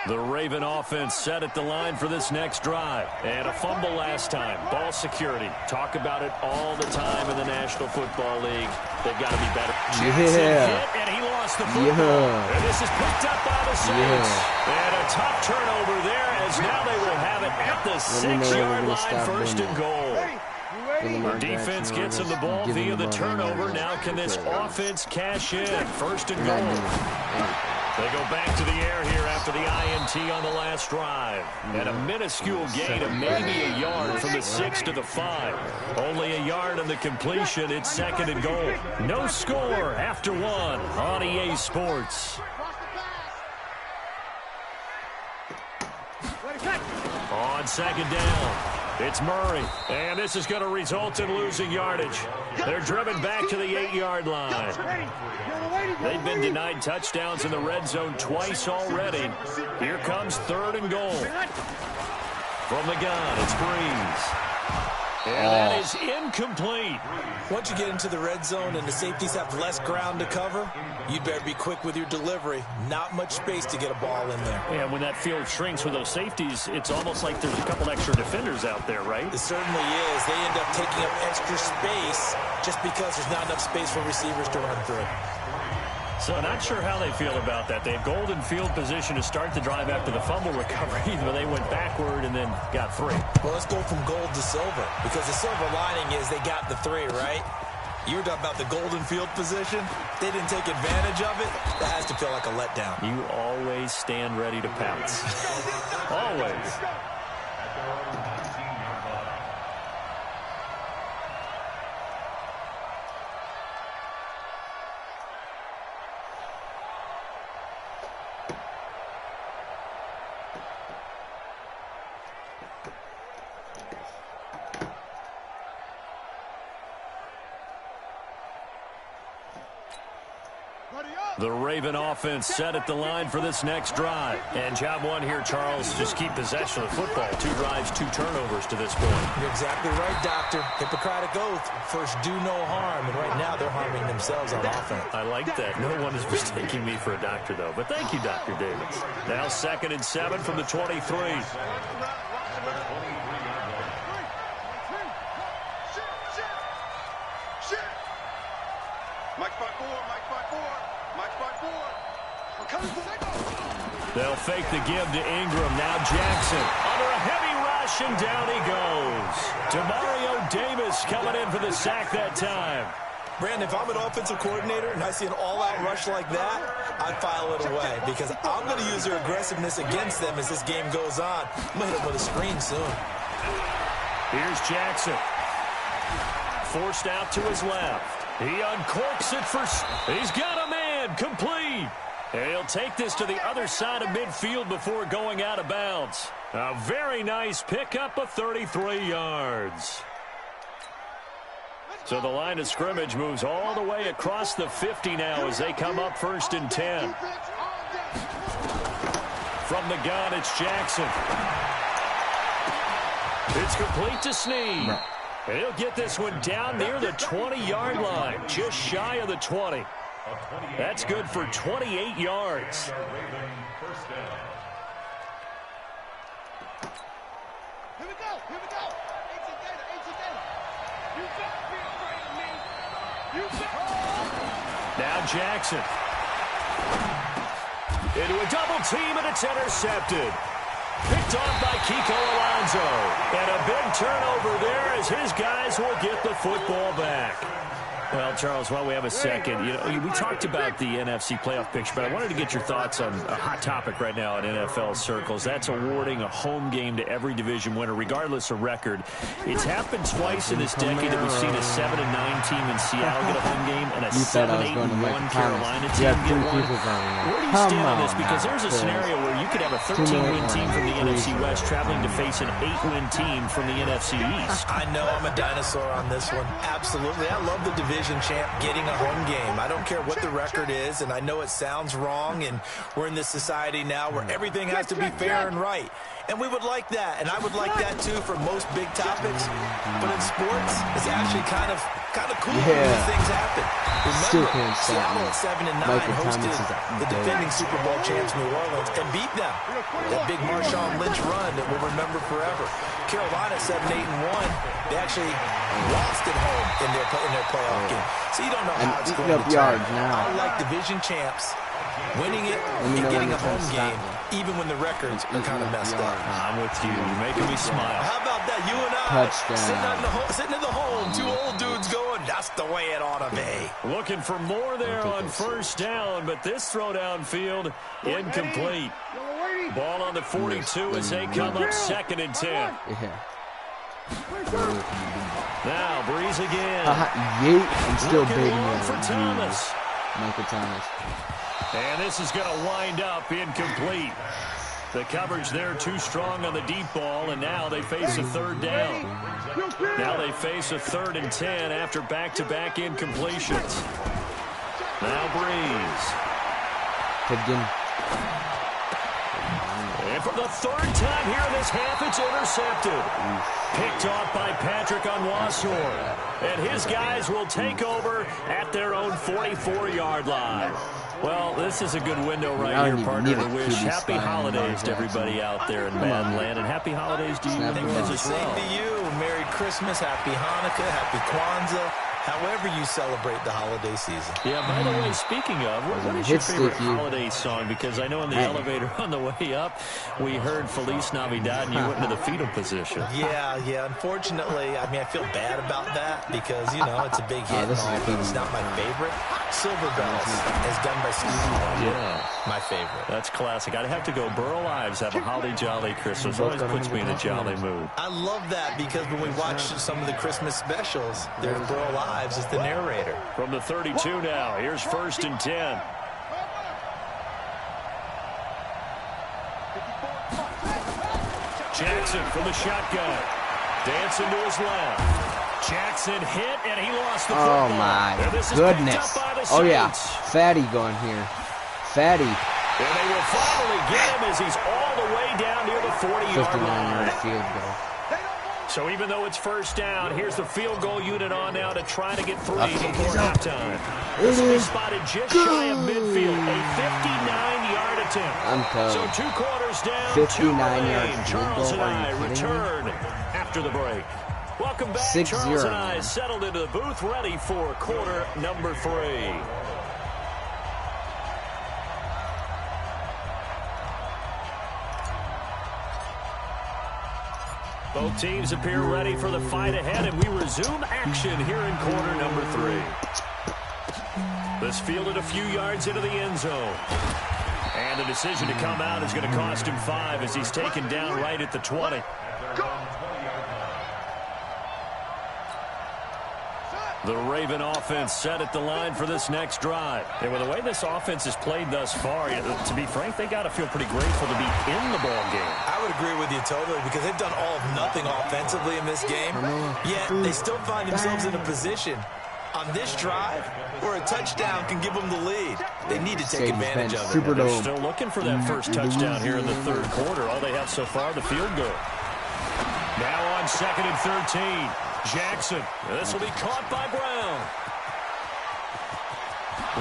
The Raven offense set at the line for this next drive. And a fumble last time. Ball security. Talk about it all the time in the National Football League. They've got to be better. Jackson hit, and he lost the football. And this is picked up by the Saints. And a tough turnover there, as now they will have it at the 6-yard line, first and goal. The defense gets him the ball via the turnover. Now can this offense cash in? First and goal. They go back to the air here after the INT on the last drive. And a minuscule gain of maybe a yard from the 6 to the 5. Only a yard on the completion. It's second and goal. No score after 1 on EA Sports. On second down, it's Murray. And this is going to result in losing yardage. They're driven back to the 8-yard line. They've been denied touchdowns in the red zone twice already. Here comes third and goal. From the gun, it's Breeze. And that is incomplete. Once you get into the red zone and the safeties have less ground to cover, you'd better be quick with your delivery. Not much space to get a ball in there. Yeah, when that field shrinks with those safeties, it's almost like there's a couple extra defenders out there, right? It certainly is. They end up taking up extra space just because there's not enough space for receivers to run through. So not sure how they feel about that. They had golden field position to start the drive after the fumble recovery, but they went backward and then got 3. Well, let's go from gold to silver, because the silver lining is they got the 3, right? You were talking about the golden field position. They didn't take advantage of it. That has to feel like a letdown. You always stand ready to pounce. Always. The Raven offense set at the line for this next drive. And job 1 here, Charles, just keep possession of the football. 2 drives, 2 turnovers to this point. You're exactly right, Doctor. Hippocratic oath. First, do no harm. And right now, they're harming themselves on offense. I like that. No one is mistaking me for a doctor, though. But thank you, Dr. Davis. Now 2nd and 7 from the 23. They'll fake the give to Ingram. Now Jackson under a heavy rush, and down he goes. Demario Davis coming in for the sack that time. Brandon, if I'm an offensive coordinator and I see an all-out rush like that, I'd file it away because I'm going to use their aggressiveness against them as this game goes on. I'm going to hit them with a screen soon. Here's Jackson. Forced out to his left. He uncorks it for... He's got a man. again, complete. And he'll take this to the other side of midfield before going out of bounds. A very nice pickup of 33 yards. So the line of scrimmage moves all the way across the 50 now as they come up 1st and 10. From the gun, it's Jackson. It's complete to Snead. And he'll get this one down near the 20-yard line, just shy of the 20. That's good for 28 yards. Here we go. Ancient data. You better be afraid of me. You better. Now Jackson. Into a double team, and it's intercepted. Picked off by Kiko Alonso. And a big turnover there as his guys will get the football back. Well, Charles, while we have a second, we talked about the NFC playoff picture, but I wanted to get your thoughts on a hot topic right now in NFL circles. That's awarding a home game to every division winner, regardless of record. It's happened twice in this decade that we've seen a 7-9 team in Seattle get a home game and a 7-8-1 Carolina team get one. Where do you stand on this? Because there's a scenario where you could have a 13-win team from the NFC West traveling to face an 8-win team from the NFC East. I know I'm a dinosaur on this one. Absolutely. I love the division champ getting a home game. I don't care what the record is, and I know it sounds wrong, and we're in this society now where everything has to be fair and right. And we would like that, and I would like that too for most big topics. But in sports, it's actually kind of cool when these things happen. Remember, Seattle at 7-9 hosted the defending Super Bowl champs New Orleans and beat them. That big Marshawn Lynch run that we'll remember forever. Carolina at 7-8-1, they actually lost at home in their playoff game. So you don't know how it's going to turn. I like division champs winning it and getting a home game, even when the records are kind of messed up. I'm with you. You're making me smile. How about that? You and I sitting in the home, two old dudes going, that's the way it ought to be. Looking for more there on 1st down, but this throw downfield incomplete. Ball on the 42 as they come up 2nd and 10. Now Breeze again. I'm still baiting for Thomas. Michael Thomas. And this is going to wind up incomplete. The coverage there too strong on the deep ball, and now they face a 3rd down. Now they face a 3rd and 10 after back-to-back incompletions. Now Breeze. And for the 3rd time here in this half, it's intercepted. Picked off by Patrick Onwuasor. And his guys will take over at their own 44-yard line. Well, this is a good window right here, partner, to wish happy holidays to everybody out there in Madden Land, and happy holidays to you and yours as well. Same to you. Merry Christmas, Happy Hanukkah, Happy Kwanzaa, however you celebrate the holiday season. Yeah, by the way, speaking of, what is your favorite holiday song? Because I know in the elevator on the way up, we heard Feliz Navidad, and you went into the fetal position. Yeah. Unfortunately, I feel bad about that because, it's a big hit and all, but it's not my favorite. Silver Bells, as done by Stevie Wonder. Yeah. My favorite. That's classic. I'd have to go Burl Ives, Have a Holly Jolly Christmas. Always puts me in a jolly mood. I love that because when we watch some of the Christmas specials, there's Burl Ives as the narrator. From the 32 now, here's 1st and 10. Jackson from the shotgun. Dancing to his left. Jackson hit, and he lost the football. Oh, my goodness. Oh, yeah. Fatty going here. Fatty. And they will finally get him as he's all the way down near the 40-yard line. 59-yard field goal. So even though it's 1st down, here's the field goal unit on now to try to get 3 before halftime. This will be spotted just shy of midfield. A 59-yard attempt. So 2 quarters down, 2 Charles and I return after the break. Welcome back. Charles and I settled into the booth, ready for quarter number 3. Both teams appear ready for the fight ahead, and we resume action here in quarter number 3. This fielded a few yards into the end zone. And the decision to come out is going to cost him 5 as he's taken down right at the 20. The Raven offense set at the line for this next drive. And with the way this offense has played thus far, to be frank, they got to feel pretty grateful to be in the ball game. I would agree with you totally because they've done all of nothing offensively in this game, yet they still find themselves in a position on this drive where a touchdown can give them the lead. They need to take advantage of it. They're still looking for that first touchdown here in the third quarter. All they have so far, the field goal. Now on 2nd and 13. Jackson. This will be caught by Brown.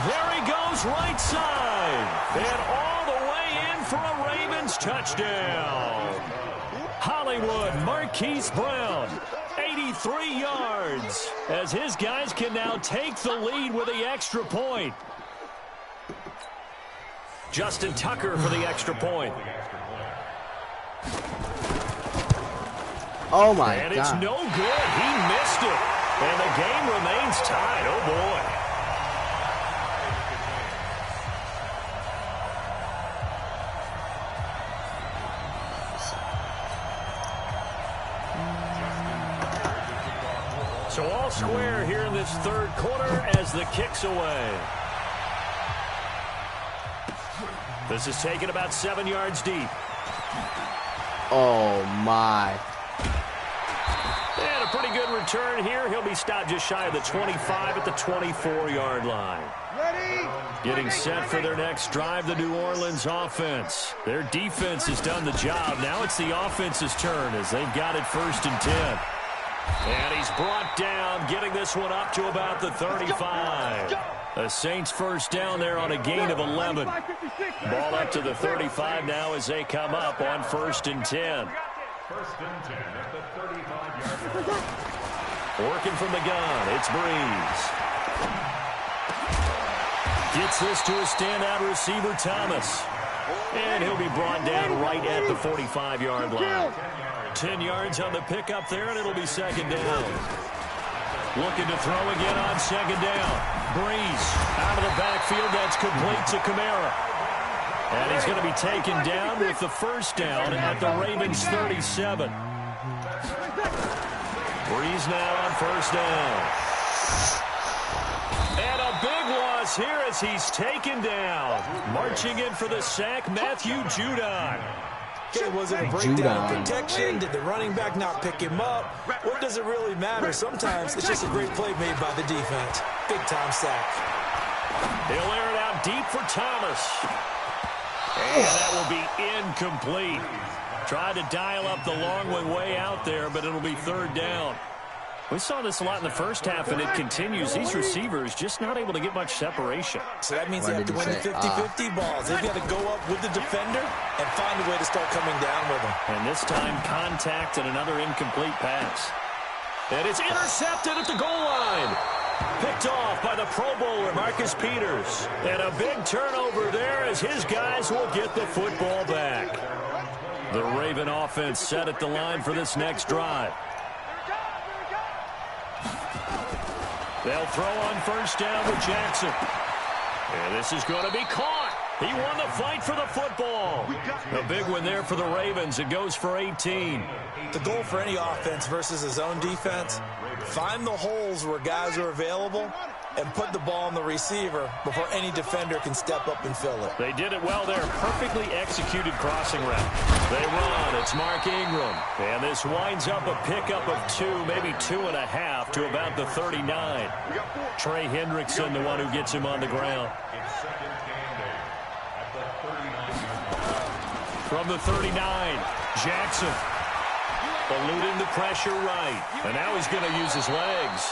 There he goes, right side. And all the way in for a Ravens touchdown. Hollywood Marquise Brown, 83 yards, as his guys can now take the lead with the extra point. Justin Tucker for the extra point. Oh, my God. And it's no good. He missed it. And the game remains tied. Oh, boy. So all square here in this third quarter as the kick's away. This is taken about 7 yards deep. Oh, my. And a pretty good return here. He'll be stopped just shy of the 25 at the 24-yard line. Ready? Getting set for their next drive, the New Orleans offense. Their defense has done the job. Now it's the offense's turn as they've got it 1st and 10. And he's brought down, getting this one up to about the 35. The Saints first down there on a gain of 11. Ball up to the 35 now as they come up on 1st and 10. 1st and 10 at the 35-yard line. Working from the gun, it's Breeze. Gets this to a standout receiver, Thomas. And he'll be brought down right at the 45-yard line. 10 yards on the pickup there, and it'll be 2nd down. Looking to throw again on 2nd down. Breeze out of the backfield. That's complete to Kamara. And he's going to be taken down with the 1st down at the Ravens 37. Breeze now on 1st down. And a big loss here as he's taken down. Marching in for the sack, Matthew Judon. Okay, was it a breakdown of protection? Did the running back not pick him up? What does it really matter? Sometimes it's just a great play made by the defense. Big-time sack. He'll air it out deep for Thomas. And that will be incomplete. Tried to dial up the long one way out there, but it'll be 3rd down. We saw this a lot in the first half, and it continues. These receivers just not able to get much separation. So that means they have to win the 50-50 balls. They've got to go up with the defender and find a way to start coming down with them. And this time, contact and another incomplete pass. And it's intercepted at the goal line. Picked off by the Pro Bowler, Marcus Peters. And a big turnover there as his guys will get the football back. The Raven offense set at the line for this next drive. They'll throw on 1st down with Jackson. And this is going to be caught. He won the fight for the football. A big one there for the Ravens. It goes for 18. The goal for any offense versus a zone defense, find the holes where guys are available and put the ball on the receiver before any defender can step up and fill it. They did it well there. Perfectly executed crossing route. They run. It's Mark Ingram. And this winds up a pickup of 2, maybe 2.5 to about the 39. Trey Hendrickson, the one who gets him on the ground. From the 39, Jackson eluding the pressure right. And now he's going to use his legs.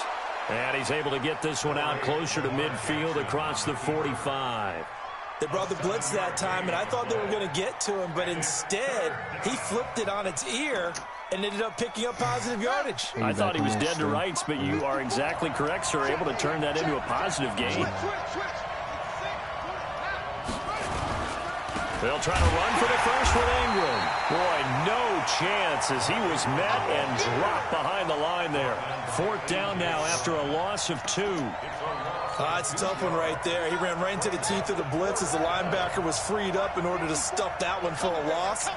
And he's able to get this one out closer to midfield across the 45. They brought the blitz that time, and I thought they were going to get to him, but instead, he flipped it on its ear and ended up picking up positive yardage. I thought he was dead to rights, but you are exactly correct, sir. Able to turn that into a positive gain. They'll try to run for the first with Ingram. Boy, no chance as he was met and dropped behind the line there. 4th down now after a loss of 2. It's a tough one right there. He ran right into the teeth of the blitz as the linebacker was freed up in order to stuff that one for a loss.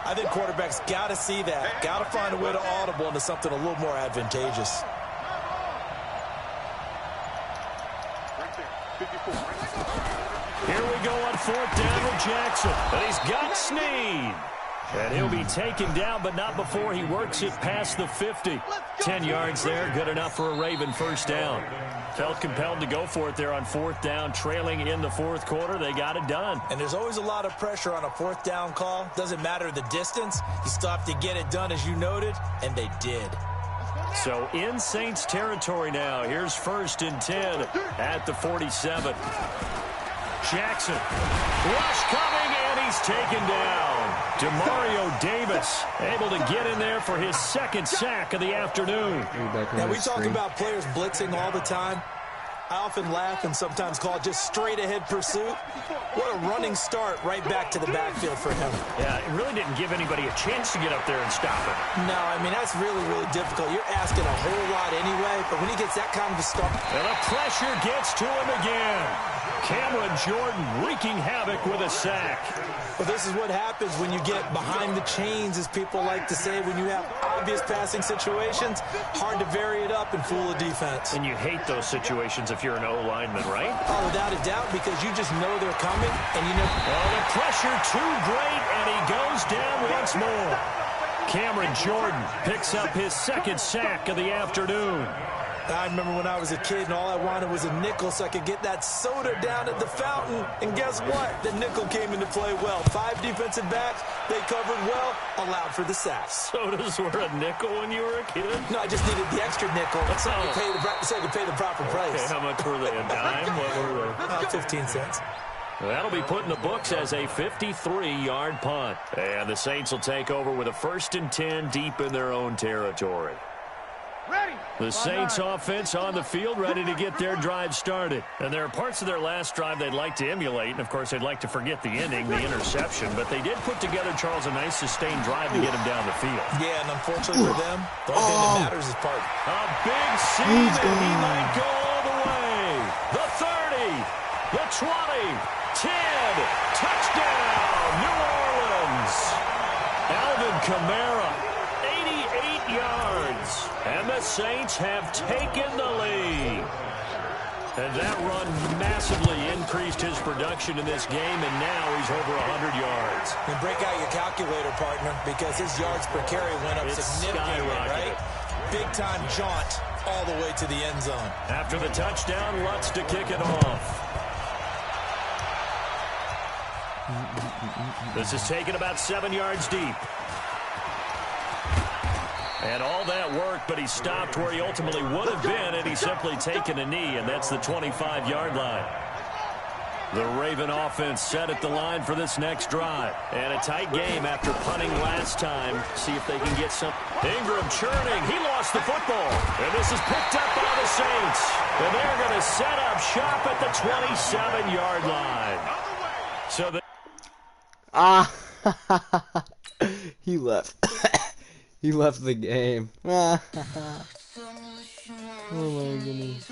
I think quarterbacks got to see that. Got to find a way to audible into something a little more advantageous. Here we go on 4th down with Jackson. And he's got Snead. And he'll be taken down, but not before he works it past the 50. 10 yards there, good enough for a Raven first down. Felt compelled to go for it there on 4th down, trailing in the 4th quarter. They got it done. And there's always a lot of pressure on a 4th down call. Doesn't matter the distance. You still have to get it done, as you noted, and they did. So in Saints territory now. Here's 1st and 10 at the 47. Jackson, rush coming, and he's taken down. Demario Davis able to get in there for his 2nd sack of the afternoon. Now, we talk about players blitzing all the time. I often laugh and sometimes call it just straight-ahead pursuit. What a running start right back to the backfield for him. Yeah, it really didn't give anybody a chance to get up there and stop it. No, I mean, that's really, really difficult. You're asking a whole lot anyway, but when he gets that kind of a start. And the pressure gets to him again. Cameron Jordan wreaking havoc with a sack. Well, this is what happens when you get behind the chains, as people like to say. When you have obvious passing situations, hard to vary it up and fool a defense. And you hate those situations if you're an O-lineman, right? Oh, without a doubt, because you just know they're coming, and you know. Oh, the pressure too great, and he goes down once more. Cameron Jordan picks up his 2nd sack of the afternoon. I remember when I was a kid and all I wanted was a nickel so I could get that soda down at the fountain. And guess what? The nickel came into play well. 5 defensive backs, they covered well, allowed for the sacks. Sodas were a nickel when you were a kid? No, I just needed the extra nickel so I could pay the proper price. Okay, how much were they? A dime? What were they? 15 cents. That'll be put in the books as a 53-yard punt. And the Saints will take over with a 1st and 10 deep in their own territory. The Saints offense on the field, ready to get their drive started. And there are parts of their last drive they'd like to emulate, and of course they'd like to forget the ending, the interception, but they did put together, Charles, a nice sustained drive to get him down the field. Yeah, and unfortunately for them, the only thing that matters is part. A big seam, and he might go all the way. The 30, the 20, 10, touchdown, New Orleans. Alvin Kamara, 88 yards. And the Saints have taken the lead. And that run massively increased his production in this game, and now he's over 100 yards. And break out your calculator, partner, because his yards per carry went up significantly, right? Big-time jaunt all the way to the end zone. After the touchdown, Lutz to kick it off. This is taken about 7 yards deep. And all that worked, but he stopped where he ultimately would have been, and he's simply taken a knee, and that's the 25-yard line. The Raven offense set at the line for this next drive. And a tight game after punting last time. See if they can get some. Ingram churning. He lost the football. And this is picked up by the Saints. And they're going to set up shop at the 27-yard line. So he left. He left the game. Oh my goodness.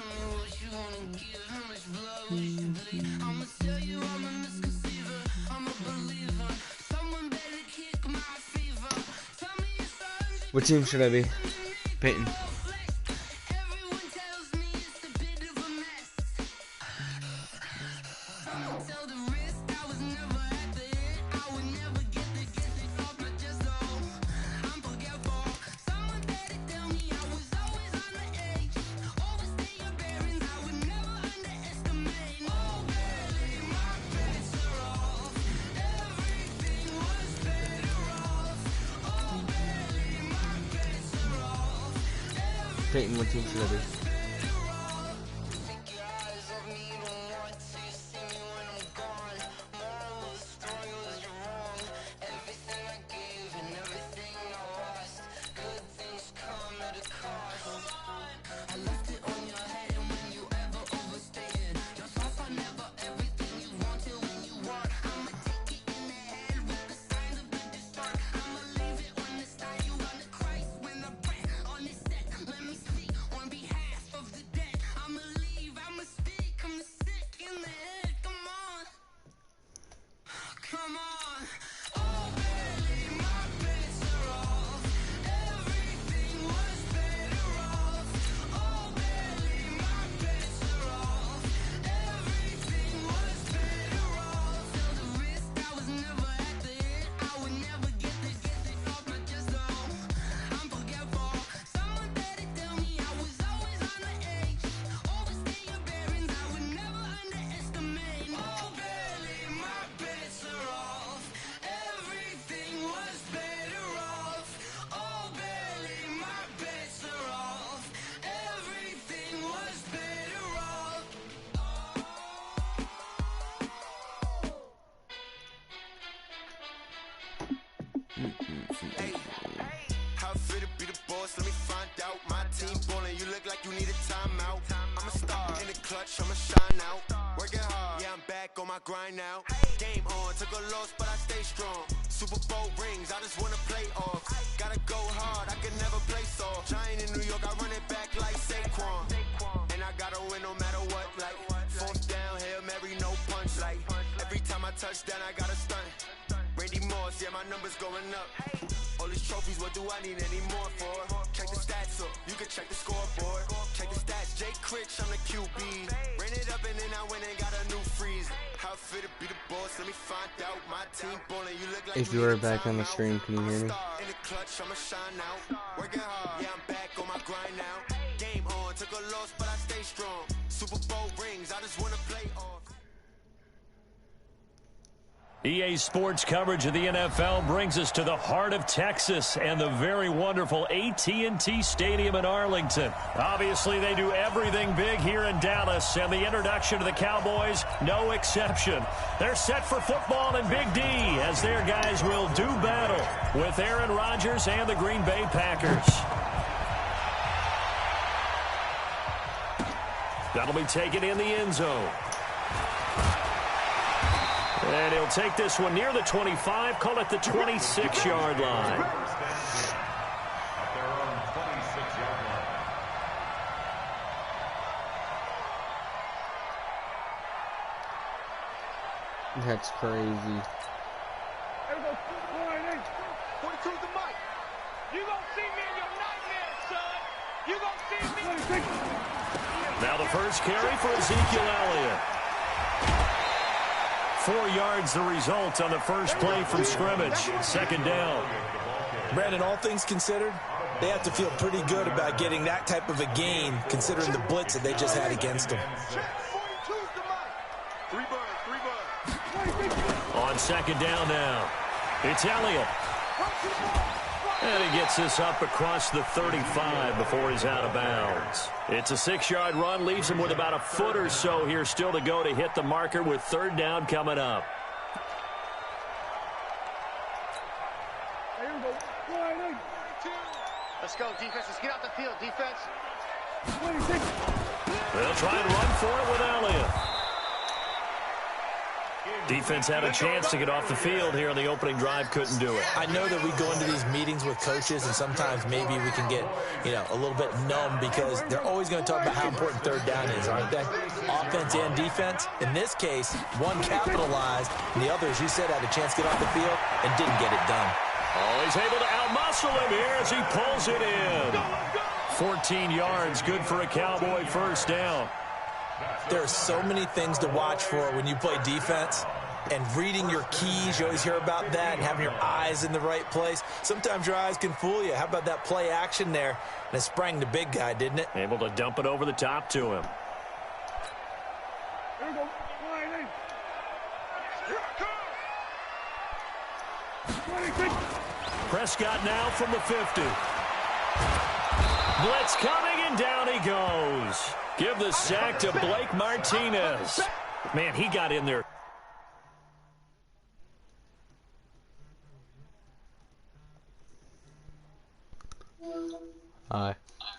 What team should I be? Peyton. Peyton, what team should I be? fit to be the boss, let me find out. My team ballin', you look like you need a timeout. I'm a star in the clutch, I'ma shine out. Working hard, yeah, I'm back on my grind now. Game on, took a loss, but I stay strong. Super Bowl rings, I just wanna play off. Gotta go hard, I can never play soft. Giant in New York, I run it back like Saquon. And I gotta win no matter what, like fourth down, Hail Mary, no punch. Like every time I touch down, I gotta stunt. Randy Moss, yeah, my numbers going up. All these trophies, what do I need any more for? Check the stats up, you can check the scoreboard. Check the stats, Jake Critch, I'm the QB. Ran it up and then I went and got a new freeze. How fit to be the boss, let me find out. My team ballin', you look like If you were back on the stream, can you hear me? in the clutch, I'ma shine out. Working hard, yeah, I'm back on my grind now. Game on, took a loss, but I stay strong. Super Bowl rings, I just wanna play off. EA Sports coverage of the NFL brings us to the heart of Texas and the very wonderful AT&T Stadium in Arlington. Obviously, they do everything big here in Dallas, and the introduction to the Cowboys, no exception. They're set for football in Big D as their guys will do battle with Aaron Rodgers and the Green Bay Packers. That'll be taken in the end zone. And he'll take this one near the 25, call it the 26-yard line. That's crazy. There we go. 42's the mic. You gonna see me in your nightmares, son. You gonna see me. Now the first carry for Ezekiel Elliott. 4 yards the result on the first play from scrimmage. Second down. Brandon, all things considered, they have to feel pretty good about getting that type of a gain, considering the blitz that they just had against them. 42's the mic. 3 birds. On second down now, it's Elliott. And he gets this up across the 35 before he's out of bounds. It's a 6-yard run, leaves him with about a foot or so here still to go to hit the marker with third down coming up. Let's go, defense. Let's get out the field, defense. They'll try and run for it with Elliott. Defense had a chance to get off the field here on the opening drive, couldn't do it. I know that we go into these meetings with coaches, and sometimes maybe we can get, a little bit numb because they're always going to talk about how important third down is, aren't they? Offense and defense. In this case, one capitalized, and the other, as you said, had a chance to get off the field and didn't get it done. Oh, he's able to outmuscle him here as he pulls it in. 14 yards, good for a Cowboy first down. There are so many things to watch for when you play defense, and reading your keys, you always hear about that, and having your eyes in the right place. Sometimes your eyes can fool you. How about that play action there? And it sprang the big guy, didn't it? Able to dump it over the top to him. Here we go. Prescott now from the 50. Blitz coming, and down he goes. Give the sack to Blake Martinez. Man, he got in there. Hi.